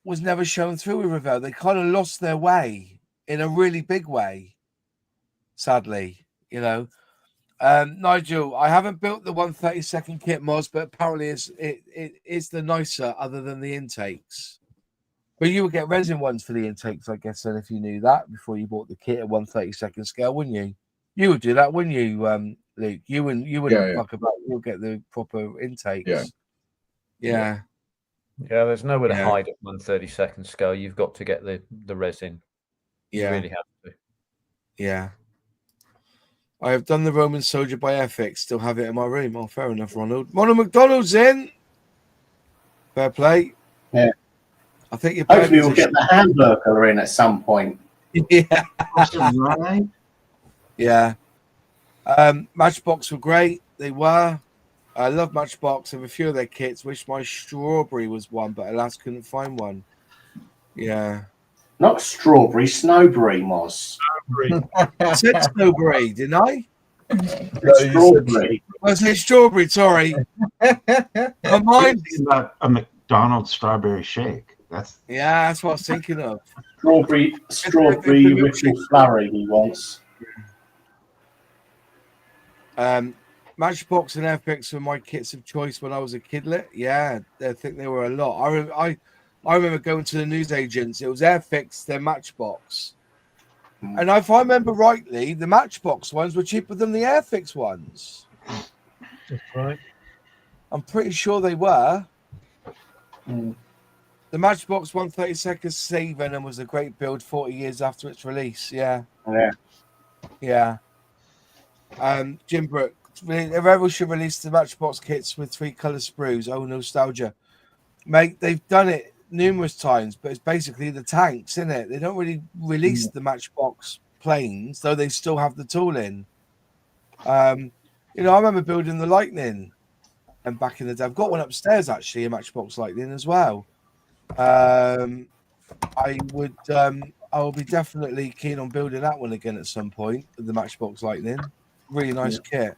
was never shown through with Revell. They kind of lost their way in a really big way, sadly. Nigel, I haven't built the 132nd kit mods, but apparently it is the nicer other than the intakes. But you would get resin ones for the intakes, I guess, then if you knew that before you bought the kit at 132nd scale, wouldn't you? You would do that, wouldn't you, Luke? You wouldn't fuck about. You'll get the proper intakes. Yeah. There's nowhere to hide at 132nd scale. You've got to get the resin. You really have to. Yeah. I have done the Roman Soldier by Airfix. Still have it in my room. Oh, fair enough, Ronald. Ronald McDonald's in. Fair play. Yeah. I think you're. Hopefully, we'll get the hamburger in at some point. Yeah. Right. Yeah. Matchbox were great. They were. I love Matchbox and a few of their kits. Wish my strawberry was one, but alas, couldn't find one. Yeah. Not strawberry, snowberry, Moz. I said snowberry, didn't I? Strawberry. I said strawberry, sorry. My mind. A McDonald's strawberry shake. That's what I was thinking of. Strawberry ritual flurry he wants. Matchbox and Airfix were my kits of choice when I was a kidlet. Yeah, I think they were a lot. I remember going to the newsagents. It was Airfix, then Matchbox. And if I remember rightly, the Matchbox ones were cheaper than the Airfix ones. That's right. I'm pretty sure they were. The Matchbox 132nd Sea Venom was a great build 40 years after its release. Yeah. Jim Brook, Revell should release the Matchbox kits with 3 color sprues. Oh, nostalgia. Mate, they've done it numerous times, but it's basically the tanks, isn't it? They don't really release the Matchbox planes, though they still have the tooling. I remember building the Lightning, and back in the day, I've got one upstairs actually, a Matchbox Lightning as well. I will be definitely keen on building that one again at some point. The Matchbox Lightning, really nice kit.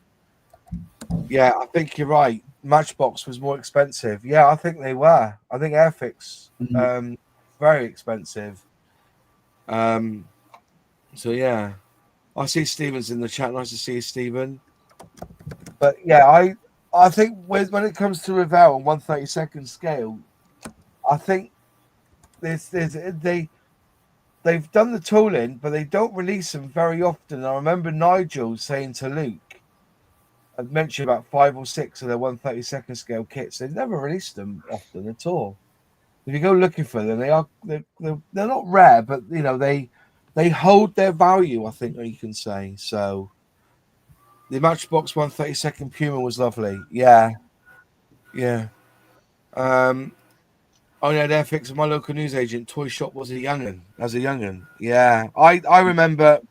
Yeah, I think you're right. Matchbox was more expensive. Yeah, I think they were. I think Airfix, very expensive. So yeah, I see Stephen's in the chat. Nice to see you, Stephen. But yeah, I think when it comes to Revell on 132nd scale, I think they've done the tooling, but they don't release them very often. I remember Nigel saying to Luke, I've mentioned about 5 or 6 of their 132nd scale kits. They've never released them often at all. If you go looking for them, they're not rare, but they hold their value, I think you can say. So the Matchbox 132nd Puma was lovely. Yeah. I had Airfix at my local newsagent. Toy shop was a young'un. Yeah. I remember.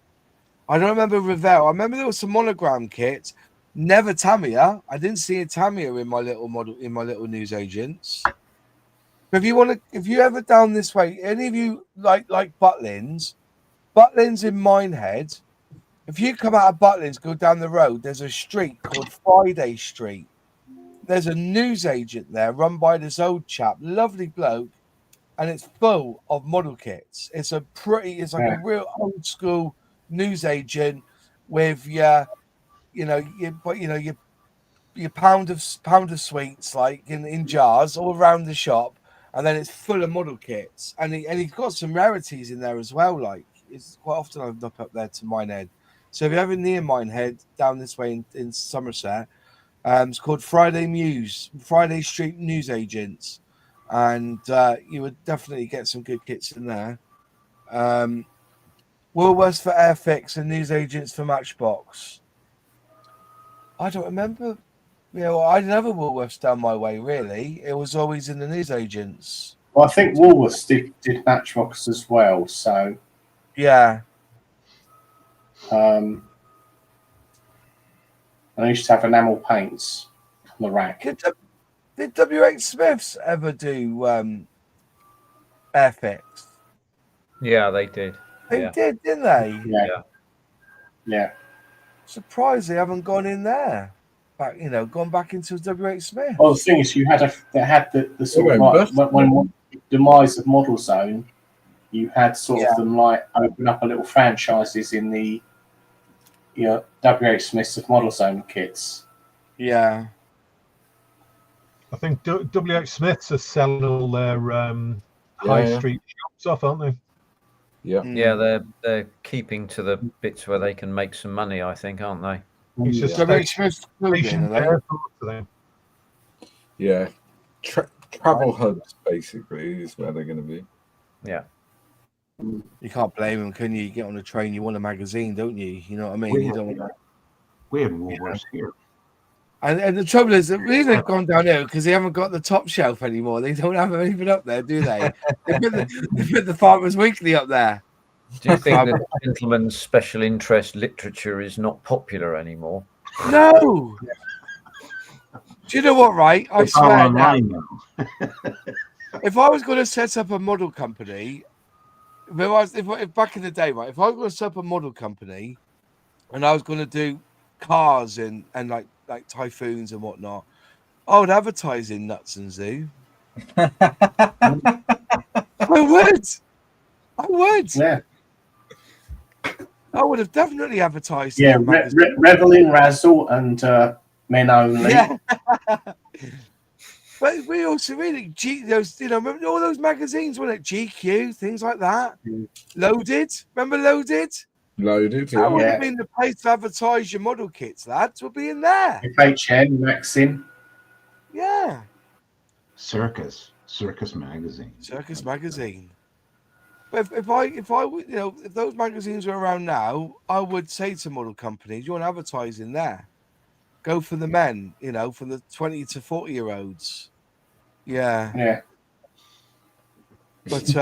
I don't remember Revell. I remember there was some monogram kits. Never Tamiya. I didn't see a Tamiya in my little newsagents. But if you ever down this way, any of you like Butlins in Minehead. If you come out of Butlins, go down the road, there's a street called Friday Street. There's a newsagent there run by this old chap, lovely bloke, and it's full of model kits. It's a real old school newsagent with your pound of sweets like in jars all around the shop, and then it's full of model kits, and he's got some rarities in there as well. Like it's quite often I've up there to Minehead. So if you're ever near Minehead down this way in Somerset, it's called Friday Street Newsagents, and you would definitely get some good kits in there. Woolworths for Airfix and newsagents for Matchbox. I don't remember. I didn't have a Woolworths down my way, really. It was always in the newsagents. Well, I think Woolworths did Matchbox as well, so... Yeah. And I used to have enamel paints on the rack. Did WH Smiths ever do Airfix? Yeah, they did. They Yeah. did, didn't they? Yeah. Yeah. Surprised they haven't gone in there. Gone back into WH Smith. Well, the thing is, they had the sort of went like bust. when demise of Model Zone, you had sort of them like open up a little franchises in the WH Smiths of Model Zone kits. Yeah. I think WH Smiths are selling all their high Yeah. street shops off, aren't they? Yeah. Yeah, they're keeping to the bits where they can make some money, I think, aren't they? It's just WH Smith's clothing, station are they? airport for them. Yeah. Travel hubs, basically, is where they're going to be. Yeah. You can't blame them, can you? You get on a train, you want a magazine, don't you? You know what I mean? You don't want We had Woolworths here. And the trouble is that really they've gone down here because they haven't got the top shelf anymore. They don't have anything up there, do they? They put the Farmers Weekly up there. Do you think that gentleman's special interest literature is not popular anymore? No. Do you know what, right? I It's all swear now, online now. if I was going to set up a model company, if back in the day, right, if I was going to set up a model company and I was going to do cars and like typhoons and whatnot, I would advertise in Nuts and Zoo. I would. Yeah. I would have definitely advertised. Yeah, in the magazine. Revel in Razzle and Men Only. Yeah. But we also really remember all those magazines, wasn't it? GQ, things like that. Loaded, remember Loaded? Loaded, That would yeah. have been the place to advertise your model kits, lads. Would be in there. FHM, Maxim. Yeah, Circus magazine. Circus magazine. But if those magazines were around now, I would say to model companies, you want to advertise in there. Go for the men, from the 20 to 40-year-olds. Yeah. Yeah. But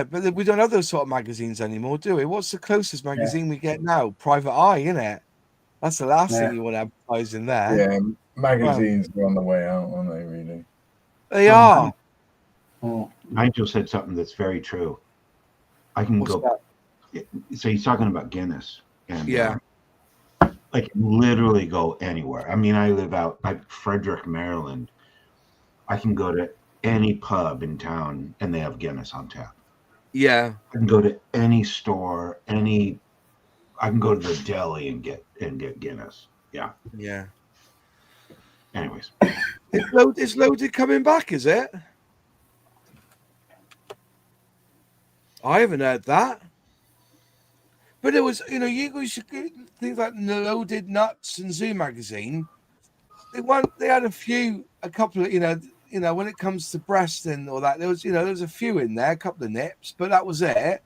but we don't have those sort of magazines anymore, do we? What's the closest magazine we get now? Private Eye, isn't it? That's the last thing you want to advertise in there. Yeah, magazines are on the way out, aren't they, really? They are. Nigel said something that's very true. I can What's go. So he's talking about Guinness. And, Yeah. I can literally go anywhere. I mean, I live out by Frederick, Maryland. I can go to any pub in town and they have Guinness on tap. Yeah. I can go to any store, I can go to the deli and get Guinness. Yeah. Yeah. Anyways. It's Loaded coming back, is it? I haven't heard that. But it was, you should things like Loaded Nuts and Zoo magazine. They had a couple of, when it comes to breast and all that, there was a few in there, a couple of nips, but that was it.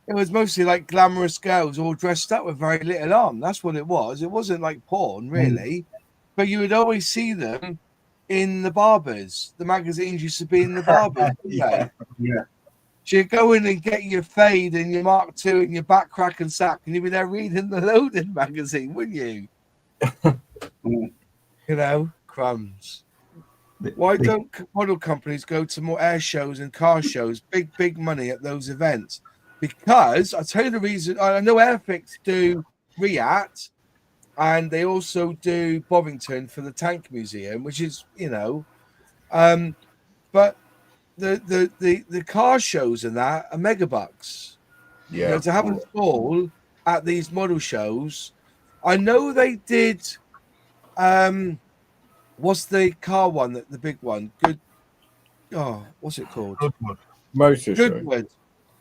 It was mostly like glamorous girls all dressed up with very little on. That's what it was. It wasn't like porn, really. But you would always see them in the barbers. The magazines used to be in the barbers, Yeah. So you go in and get your fade and your Mark II and your back crack and sack, and you'd be there reading the Loaded magazine, wouldn't you? Crumbs. Why don't model companies go to more air shows and car shows? Big money at those events. Because I'll tell you the reason. I know Airfix do React, and they also do Bovington for the Tank Museum, which is, but the car shows and that are megabucks. Yeah. To have a stall at these model shows. I know they did. What's the car one? The big one. Good. Oh, what's it called? Goodwood. Motor show. Goodwood.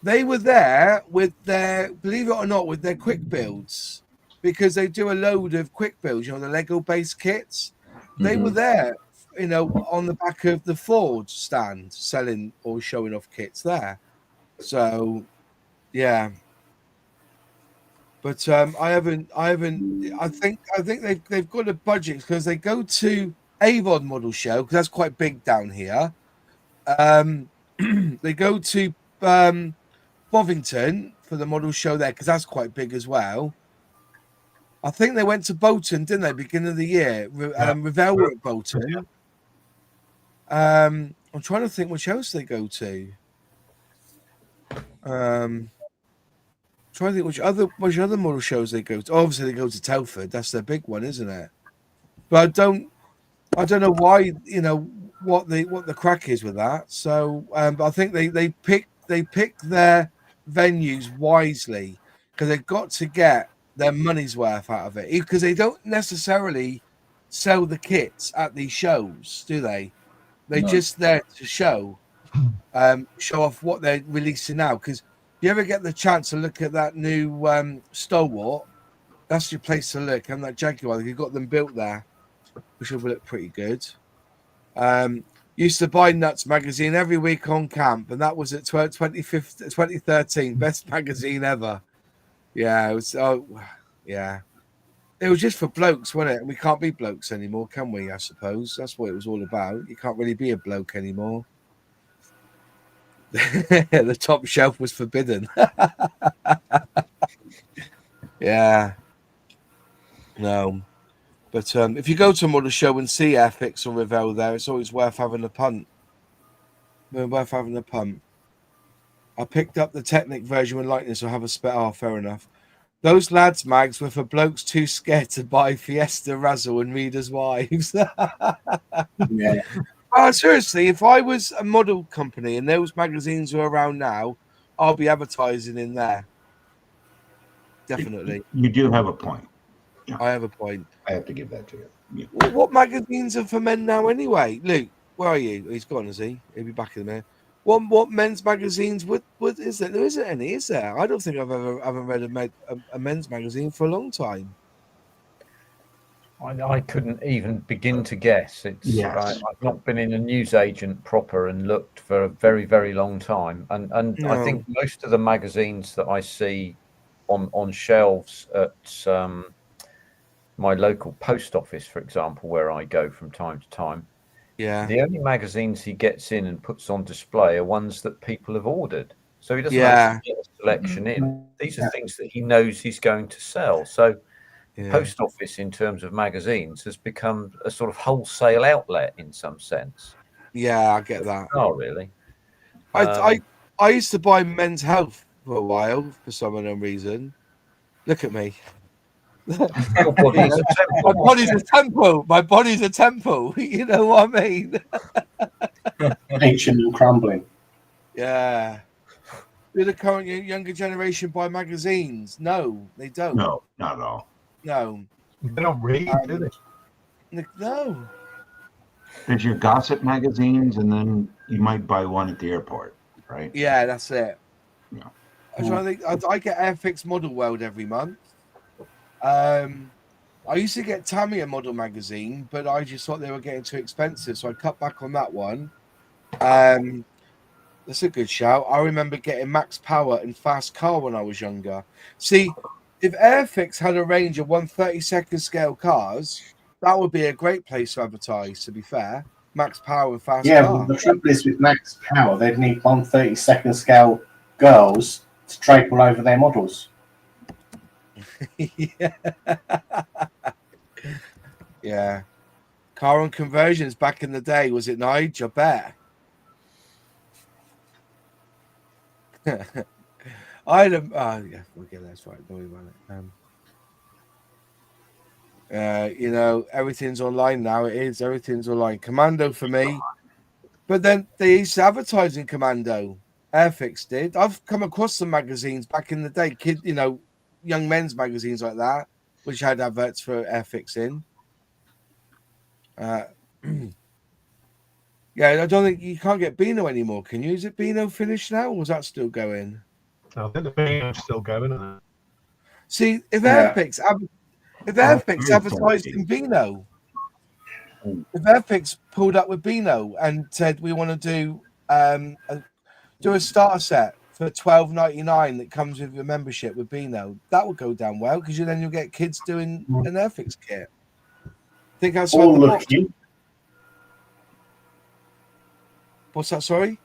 They were there with their, believe it or not, with their quick builds, because they do a load of quick builds. The Lego-based kits. They were there, on the back of the Ford stand, selling or showing off kits there. So, yeah. But I haven't. I think they've got a budget because they go to Avon Model Show because that's quite big down here. They go to Bovington for the model show there because that's quite big as well. I think they went to Bolton, didn't they, beginning of the year? Revell were at Bolton. I'm trying to think which else they go to. Trying to think which other model shows they go to. Obviously, they go to Telford. That's their big one, isn't it? But I don't know why. What the crack is with that. So, but I think they pick their venues wisely because they've got to get their money's worth out of it. Because they don't necessarily sell the kits at these shows, do they? They're just there to show off what they're releasing now. Because you ever get the chance to look at that new Stalwart, that's your place to look. And that Jaguar, you've got them built there, which will look pretty good. Used to buy Nuts magazine every week on camp, and that was at 2013, best magazine ever. Yeah, it was. Oh, yeah. It was just for blokes, wasn't it? And we can't be blokes anymore, can we? I suppose that's what it was all about. You can't really be a bloke anymore. The top shelf was forbidden. Yeah. No. But if you go to a model show and see Airfix or Revell there, it's always worth having a punt. Worth having a punt. I picked up the Technic version with Lightning, so I have a spare. Oh, fair enough. Those lads mags were for blokes too scared to buy Fiesta, Razzle, and Readers' Wives. Yeah. Seriously, if I was a model company and those magazines were around now, I'll be advertising in there. Definitely. You do have a point. I have a point. I have to give that to you. Yeah. What magazines are for men now anyway? Luke, where are you? He's gone, is he? He'll be back in a minute. What men's magazines would is there? There isn't any, is there? I don't think I've ever read a men's magazine for a long time. I couldn't even begin to guess. I've not been in a newsagent proper and looked for a very, very long time. And No. I think most of the magazines that I see on shelves at my local post office, for example, where I go from time to time, the only magazines he gets in and puts on display are ones that people have ordered. So he doesn't actually get a selection in. These are things that he knows he's going to sell. So post office, in terms of magazines, has become a sort of wholesale outlet in some sense. Yeah, I get that. Oh, really? I used to buy Men's Health for a while for some unknown reason. Look at me. Your body's a temple. My body's a temple. My body's a temple. You know what I mean? Ancient and crumbling. Yeah. Do the current younger generation buy magazines? No, they don't. No, not at all. No. They don't read, do they? No. There's your gossip magazines, and then you might buy one at the airport, right? Yeah, that's it. Yeah. I'm trying to think. I get Airfix Model World every month. I used to get Tamiya Model magazine, but I just thought they were getting too expensive, so I cut back on that one. That's a good shout. I remember getting Max Power and Fast Car when I was younger. See, if Airfix had a range of 1/32nd scale cars, that would be a great place to advertise, to be fair. Max Power and Fast Car. Yeah, well, the trouble is with Max Power, they'd need 1/32nd scale girls to drape all over their models. Yeah. Car on conversions back in the day, was it Nige? I bet. I had a okay, that's right. Don't worry about it. Everything's online now. It is, everything's online. Commando for me. But then they used to advertise in Commando. Airfix did. I've come across some magazines back in the day, young men's magazines like that, which had adverts for Airfix in. Yeah, I don't think you can't get Beano anymore, can you? Is it Beano finished now, or is that still going? I think the Beano's still going, isn't it? See, if Airfix advertised in Beano, if Airfix pulled up with Beano and said we want to do a starter set for $12.99 that comes with your membership with Beano, that would go down well because then you'll get kids doing an Airfix kit. Think outside the box. What's that? Sorry.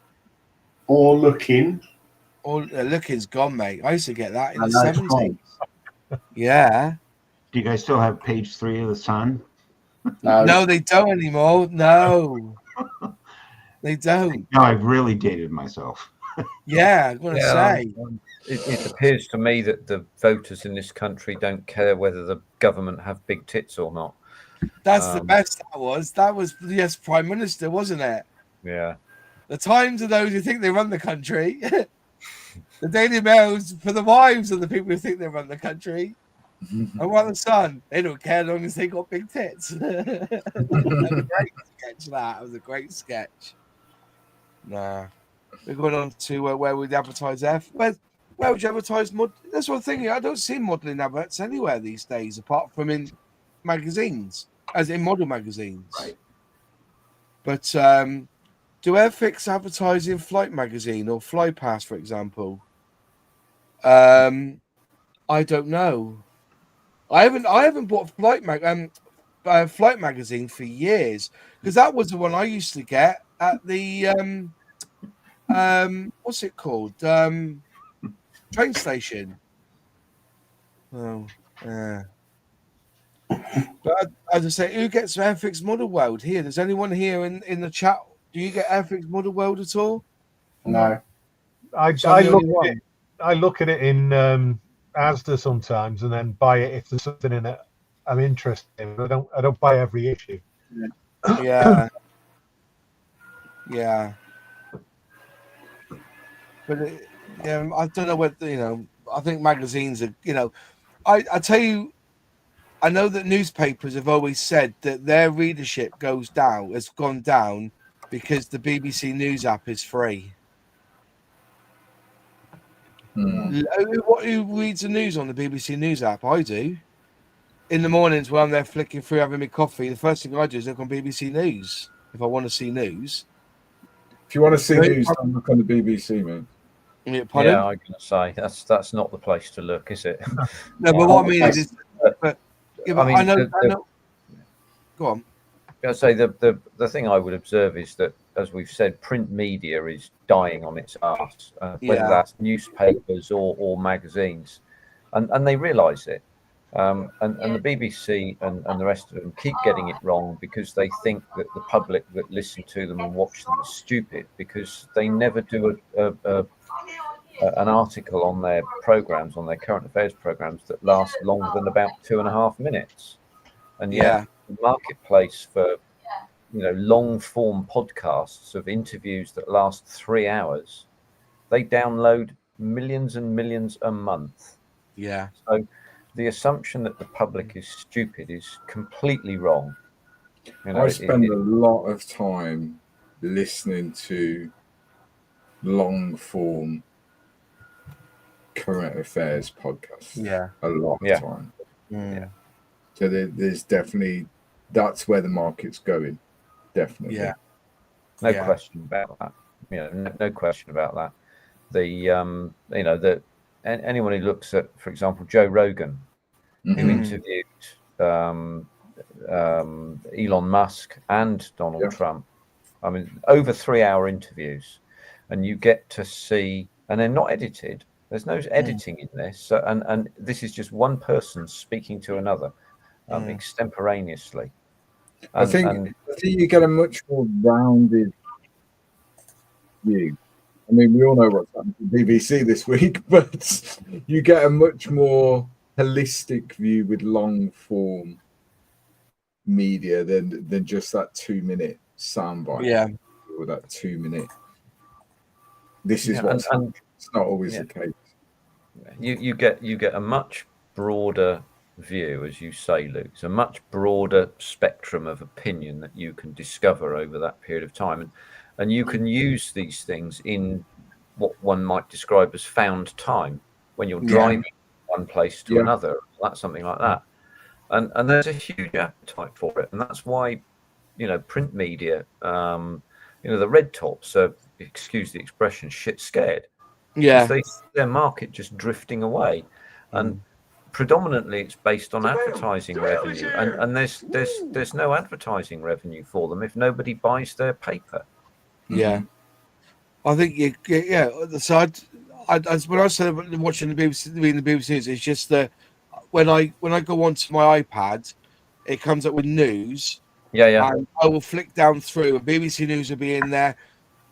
Or looking. Looking's gone, mate. I used to get that in the 70s. Yeah. Do you guys still have page 3 of the Sun? No, they don't anymore. No, they don't. No, I've really dated myself. Yeah, I'm gonna say. It appears to me that the voters in this country don't care whether the government have big tits or not. That's the best. That was yes, Prime Minister, wasn't it? Yeah. The Times are those who think they run the country. The Daily Mail's for the wives of the people who think they run the country. And what the Sun, they don't care as long as they got big tits. That was a great sketch. That was a great sketch. Nah, we're going on to where we'd advertise F. Where would you advertise mod? That's one thing. I don't see modelling adverts anywhere these days, apart from in magazines, as in model magazines. Right. But do Airfix advertise in Flight Magazine or Flypass, for example? I don't know. I haven't bought Flight Magazine for years, because that was the one I used to get at the what's it called? Train station. Oh, yeah. But as I say, who gets Airfix Model World here? Does anyone here in the chat? Do you get Airfix Model World at all? No. I look at it in Asda sometimes, and then buy it if there's something in it I'm interested in. I don't buy every issue. Yeah. Yeah. But I don't know what I think magazines are. I tell you, I know that newspapers have always said that their readership has gone down because the BBC News app is free. Who reads the news on the BBC News app? I do. In the mornings when I'm there flicking through having my coffee, the first thing I do is look on BBC News if I want to see news. If you want to see news, don't look on the BBC, man. Pardon? Yeah, I'm going to say that's not the place to look, is it? No, but what I mean is, I know. Go on. I say the thing I would observe is that, as we've said, print media is dying on its arse, whether that's newspapers or magazines, and they realise it. And the BBC and the rest of them keep getting it wrong because they think that the public that listen to them and watch them is stupid, because they never do an article on their programs, on their current affairs programs, that last longer than about 2.5 minutes. And yet the marketplace for long form podcasts of interviews that last 3 hours, they download millions and millions a month. Yeah. So the assumption that the public is stupid is completely wrong. I spend a lot of time listening to long form current affairs podcasts. Yeah. A lot of time. Yeah. So there's definitely, that's where the market's going. Definitely. Yeah. No question about that. No question about that. Anyone who looks at, for example, Joe Rogan, who interviewed Elon Musk and Donald Trump. I mean, over 3-hour interviews, and you get to see, and they're not edited. There's no editing in this, so, and this is just one person speaking to another extemporaneously. I think you get a much more rounded view. I mean, we all know what's happened to the BBC this week, but you get a much more holistic view with long form media than just that 2-minute soundbite. Or that 2-minute. This is what's happening. It's not always the case. You get a much broader view, as you say, Luke. It's a much broader spectrum of opinion that you can discover over that period of time, and you can use these things in what one might describe as found time, when you're driving one place to another, that's something like that. And there's a huge appetite for it, and that's why print media, the red tops are, excuse the expression, shit scared. Because they see their market just drifting away, and predominantly it's based on advertising revenue, and there's no advertising revenue for them if nobody buys their paper. I think so when I started watching the BBC, reading the BBC News, it's just that when I go onto my iPad, it comes up with news. And I will flick down through, and BBC News will be in there.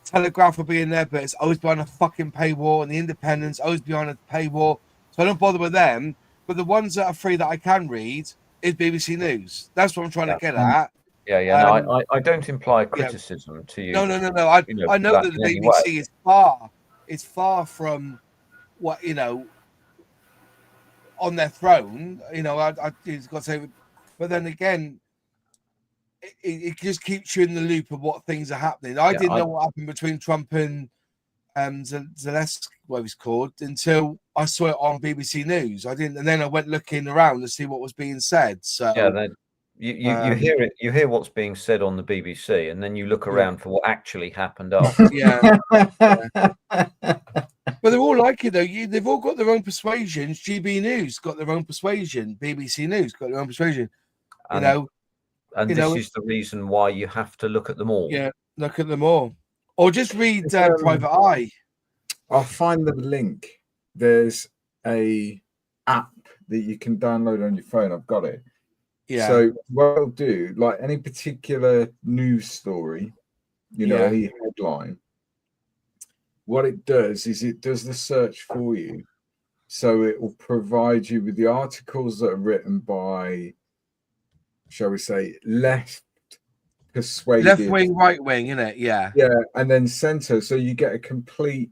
Telegraph will be in there, but it's always behind a fucking paywall, and the Independent's always behind a paywall. So I don't bother with them. But the ones that are free that I can read is BBC News. That's what I'm trying to get at. Yeah. No, I don't imply criticism to you. No. I know that the BBC is far from what on their throne. I it's got to say, but then again, it just keeps you in the loop of what things are happening. I didn't know what happened between Trump and Zelensky, what he's called, until I saw it on BBC News. I didn't, and then I went looking around to see what was being said. So then you hear it, you hear what's being said on the BBC, and then you look around for what actually happened after. But they're all like it though. They've all got their own persuasions. GB News got their own persuasion. BBC News got their own persuasion. And this is the reason why you have to look at them all. Yeah, look at them all. Or just read Private Eye. I'll find the link. There's a app that you can download on your phone. I've got it. Yeah. So what I'll do, like any particular news story, any headline, what it does is it does the search for you. So it will provide you with the articles that are written by, shall we say, left wing, right wing, isn't it? Yeah, and then center, so you get a complete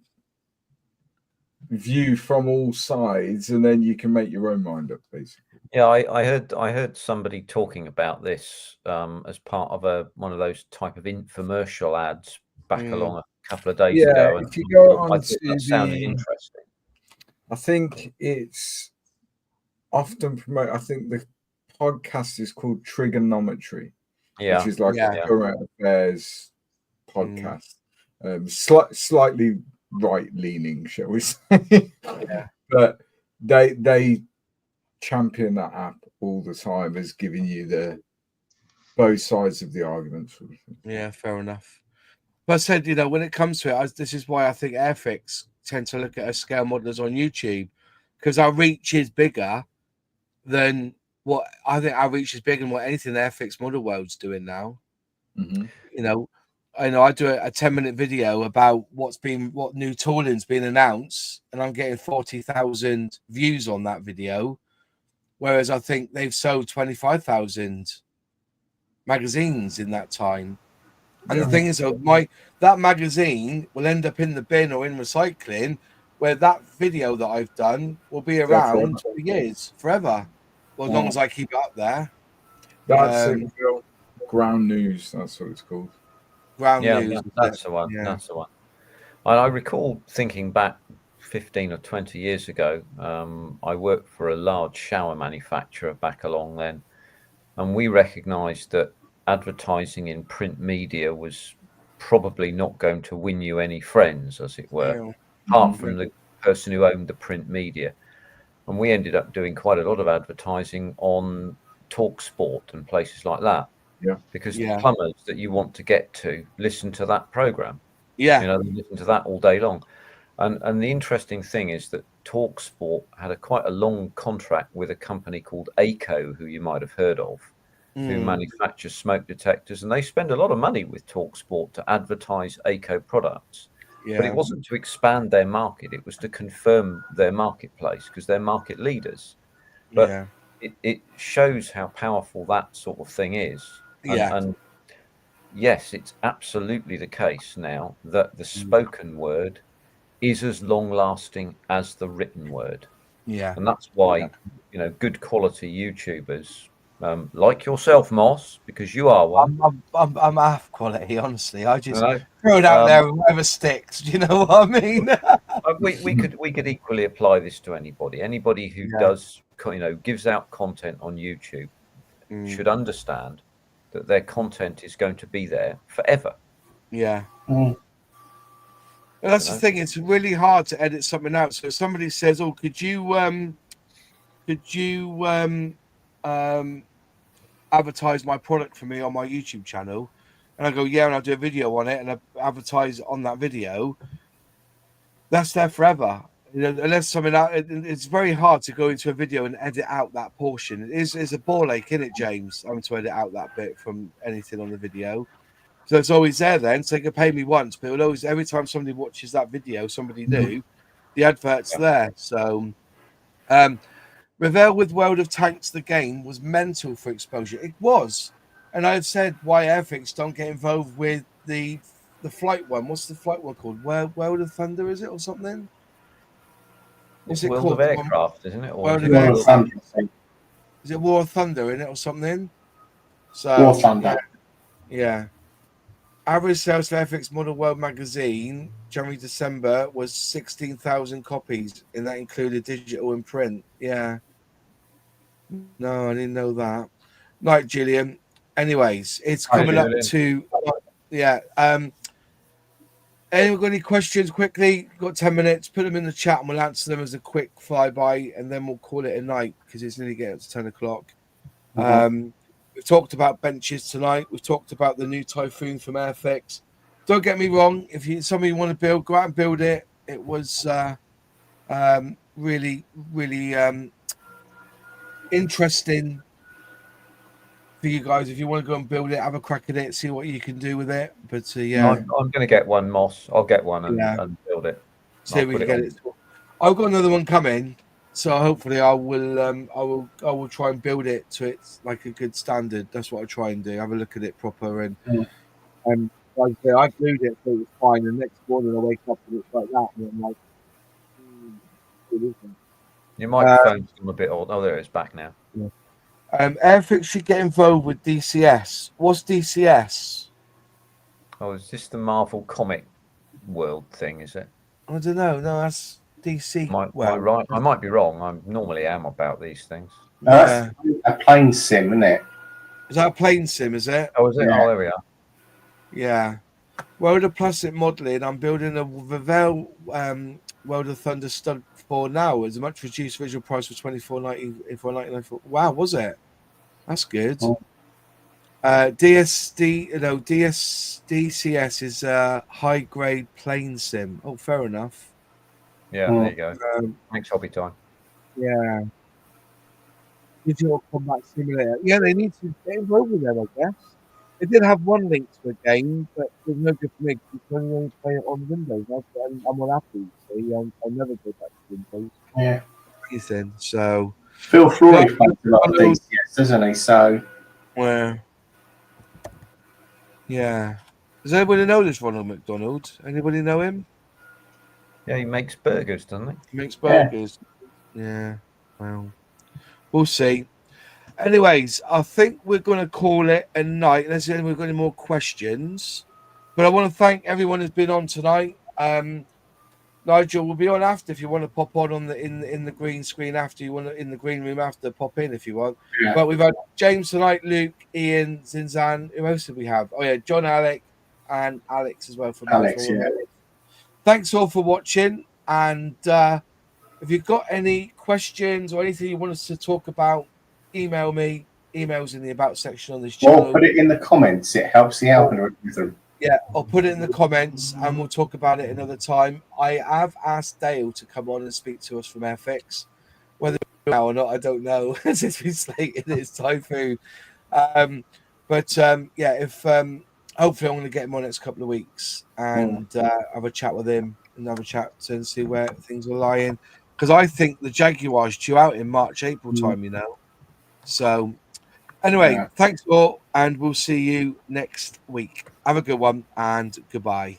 view from all sides, and then you can make your own mind up, basically. I heard somebody talking about this as part of one of those type of infomercial ads back along a couple of days ago. And if you go on to that sounded interesting. I think it's often promote. I think the podcast is called Trigonometry, which is like a current affairs podcast. Slightly right-leaning, shall we say? But they champion that app all the time as giving you the both sides of the argument. Sort of thing. Yeah, fair enough. But I said, when it comes to it, this is why I think Airfix tend to look at us scale modelers on YouTube, because our reach is bigger than what I think our reach is bigger than what anything Airfix Model World's doing now. I know I do a 10-minute video about what new tooling's been announced, and I'm getting 40,000 views on that video, whereas I think they've sold 25,000 magazines in that time. And the thing is, that magazine will end up in the bin or in recycling, where that video that I've done will be around 20 years, forever. Well, as long as I keep it up there. That's ground news. That's what it's called. Ground news. That's the one. Yeah. That's the one. I recall thinking back 15 or 20 years ago. I worked for a large shower manufacturer back along then, and we recognised that advertising in print media was probably not going to win you any friends, as it were, apart from the person who owned the print media. And we ended up doing quite a lot of advertising on TalkSport and places like that. Yeah. Because the plumbers that you want to get to listen to that program. Yeah. They listen to that all day long. And the interesting thing is that TalkSport had quite a long contract with a company called ACO, who you might have heard of, who manufactures smoke detectors, and they spend a lot of money with TalkSport to advertise ACO products. Yeah. But it wasn't to expand their market; it was to confirm their marketplace, because they're market leaders. But it shows how powerful that sort of thing is. And yes, it's absolutely the case now that the spoken word is as long-lasting as the written word. Yeah, and that's why good quality YouTubers. Like yourself, Moss, because you are one. I'm half quality, honestly. I just throw it out there and whatever sticks. Do you know what I mean? we could equally apply this to anybody. Anybody who does, gives out content on YouTube should understand that their content is going to be there forever. Yeah. Well, that's the thing. It's really hard to edit something out. So if somebody says, "Oh, could you advertise my product for me on my YouTube channel?" And I go, "Yeah," and I'll do a video on it and I advertise on that video. That's there forever. Unless something out, it's very hard to go into a video and edit out that portion. It's a ball ache, isn't it, James? Having to edit out that bit from anything on the video. So it's always there then. So they can pay me once, but it'll always, every time somebody watches that video, somebody new, the advert's there. So Revel with World of Tanks, the game was mental for exposure. It was. And I've said why Airfix don't get involved with the flight one. What's the flight one called? World of Thunder, is it, or something? What's It's it World called? of Aircraft, isn't it? Or World is of it War of Aircraft. Thunder, I think. Is it War of Thunder in it or something? So War Thunder. yeah. Average sales for Airfix Model World magazine, January December, was 16,000 copies, and that included digital and print. Yeah. No, I didn't know that. Night, Gillian. Anyways, it's Hi, coming up Gillian. to anyone got any questions quickly? Got 10 minutes, put them in the chat and we'll answer them as a quick flyby, and then we'll call it a night because it's nearly getting to 10 o'clock. We've talked about benches tonight. We've talked about the new Typhoon from Airfix. Don't get me wrong, if somebody want to build, go out and build it. It was really, really interesting for you guys. If you want to go and build it, have a crack at it, see what you can do with it. But yeah, I'm going to get one, Moss. I'll get one and build it. see if we can get it. I've got another one coming, so hopefully I will try and build it to its like a good standard. That's what I try and do. Have a look at it proper and like I say, I glued it so it was fine. The next morning I wake up and it's like that, and I'm like, it isn't. Your microphone's gone a bit old. Oh, there it is, back now. Airfix should get involved with DCS. What's DCS? Oh, is this the Marvel comic world thing? Is it? I don't know. No, that's DC. Am I right? I might be wrong. I normally am about these things. Yeah. That's a plane sim, isn't it? Is that a plane sim? Is it? Oh, is it? Yeah. Oh, there we are. Yeah. World of Plastic Modeling. I'm building a Revel World of Thunder Stud 4 now. It's a much reduced visual price for $24.90 for $99. Wow, was it? That's good. Oh. DCS is a high grade plane sim. Oh, fair enough. Yeah, there you go. Thanks, Hobby Time. Yeah. Digital Combat Simulator. Yeah, they need to get involved with them, I guess. They did have one link to a game, but there's no good for me because you can only play it on Windows. I'm on Apple, so I'll never go back to Windows. Yeah. Anything. So Phil Floyd plays a lot of DCS, doesn't he? So yeah. Does anybody know this Ronald McDonald? Anybody know him? Yeah, he makes burgers, doesn't he? He makes burgers. Yeah. Well, we'll see. Anyways, I think we're going to call it a night. Unless we've got any more questions. But I want to thank everyone who's been on tonight. Nigel will be on after if you want to pop on the in the green screen after. You want to in the green room after, pop in if you want. Yeah. But we've had James tonight, Luke, Ian, Zinzan. Who else did we have? Oh yeah, John, Alec, and Alex as well from Alex, yeah. Thanks all for watching. And if you've got any questions or anything you want us to talk about, email me. Emails in the about section on this channel. Or put it in the comments. It helps the algorithm. Yeah, or put it in the comments and we'll talk about it another time. I have asked Dale to come on and speak to us from Airfix. Whether now or not, I don't know. Since we slated it's Typhoon. But if hopefully I'm going to get him on next couple of weeks and have a chat with him and have a chat and see where things are lying. Because I think the Jaguar's due out in March, April time, you know. So anyway, thanks all, and we'll see you next week. Have a good one and goodbye.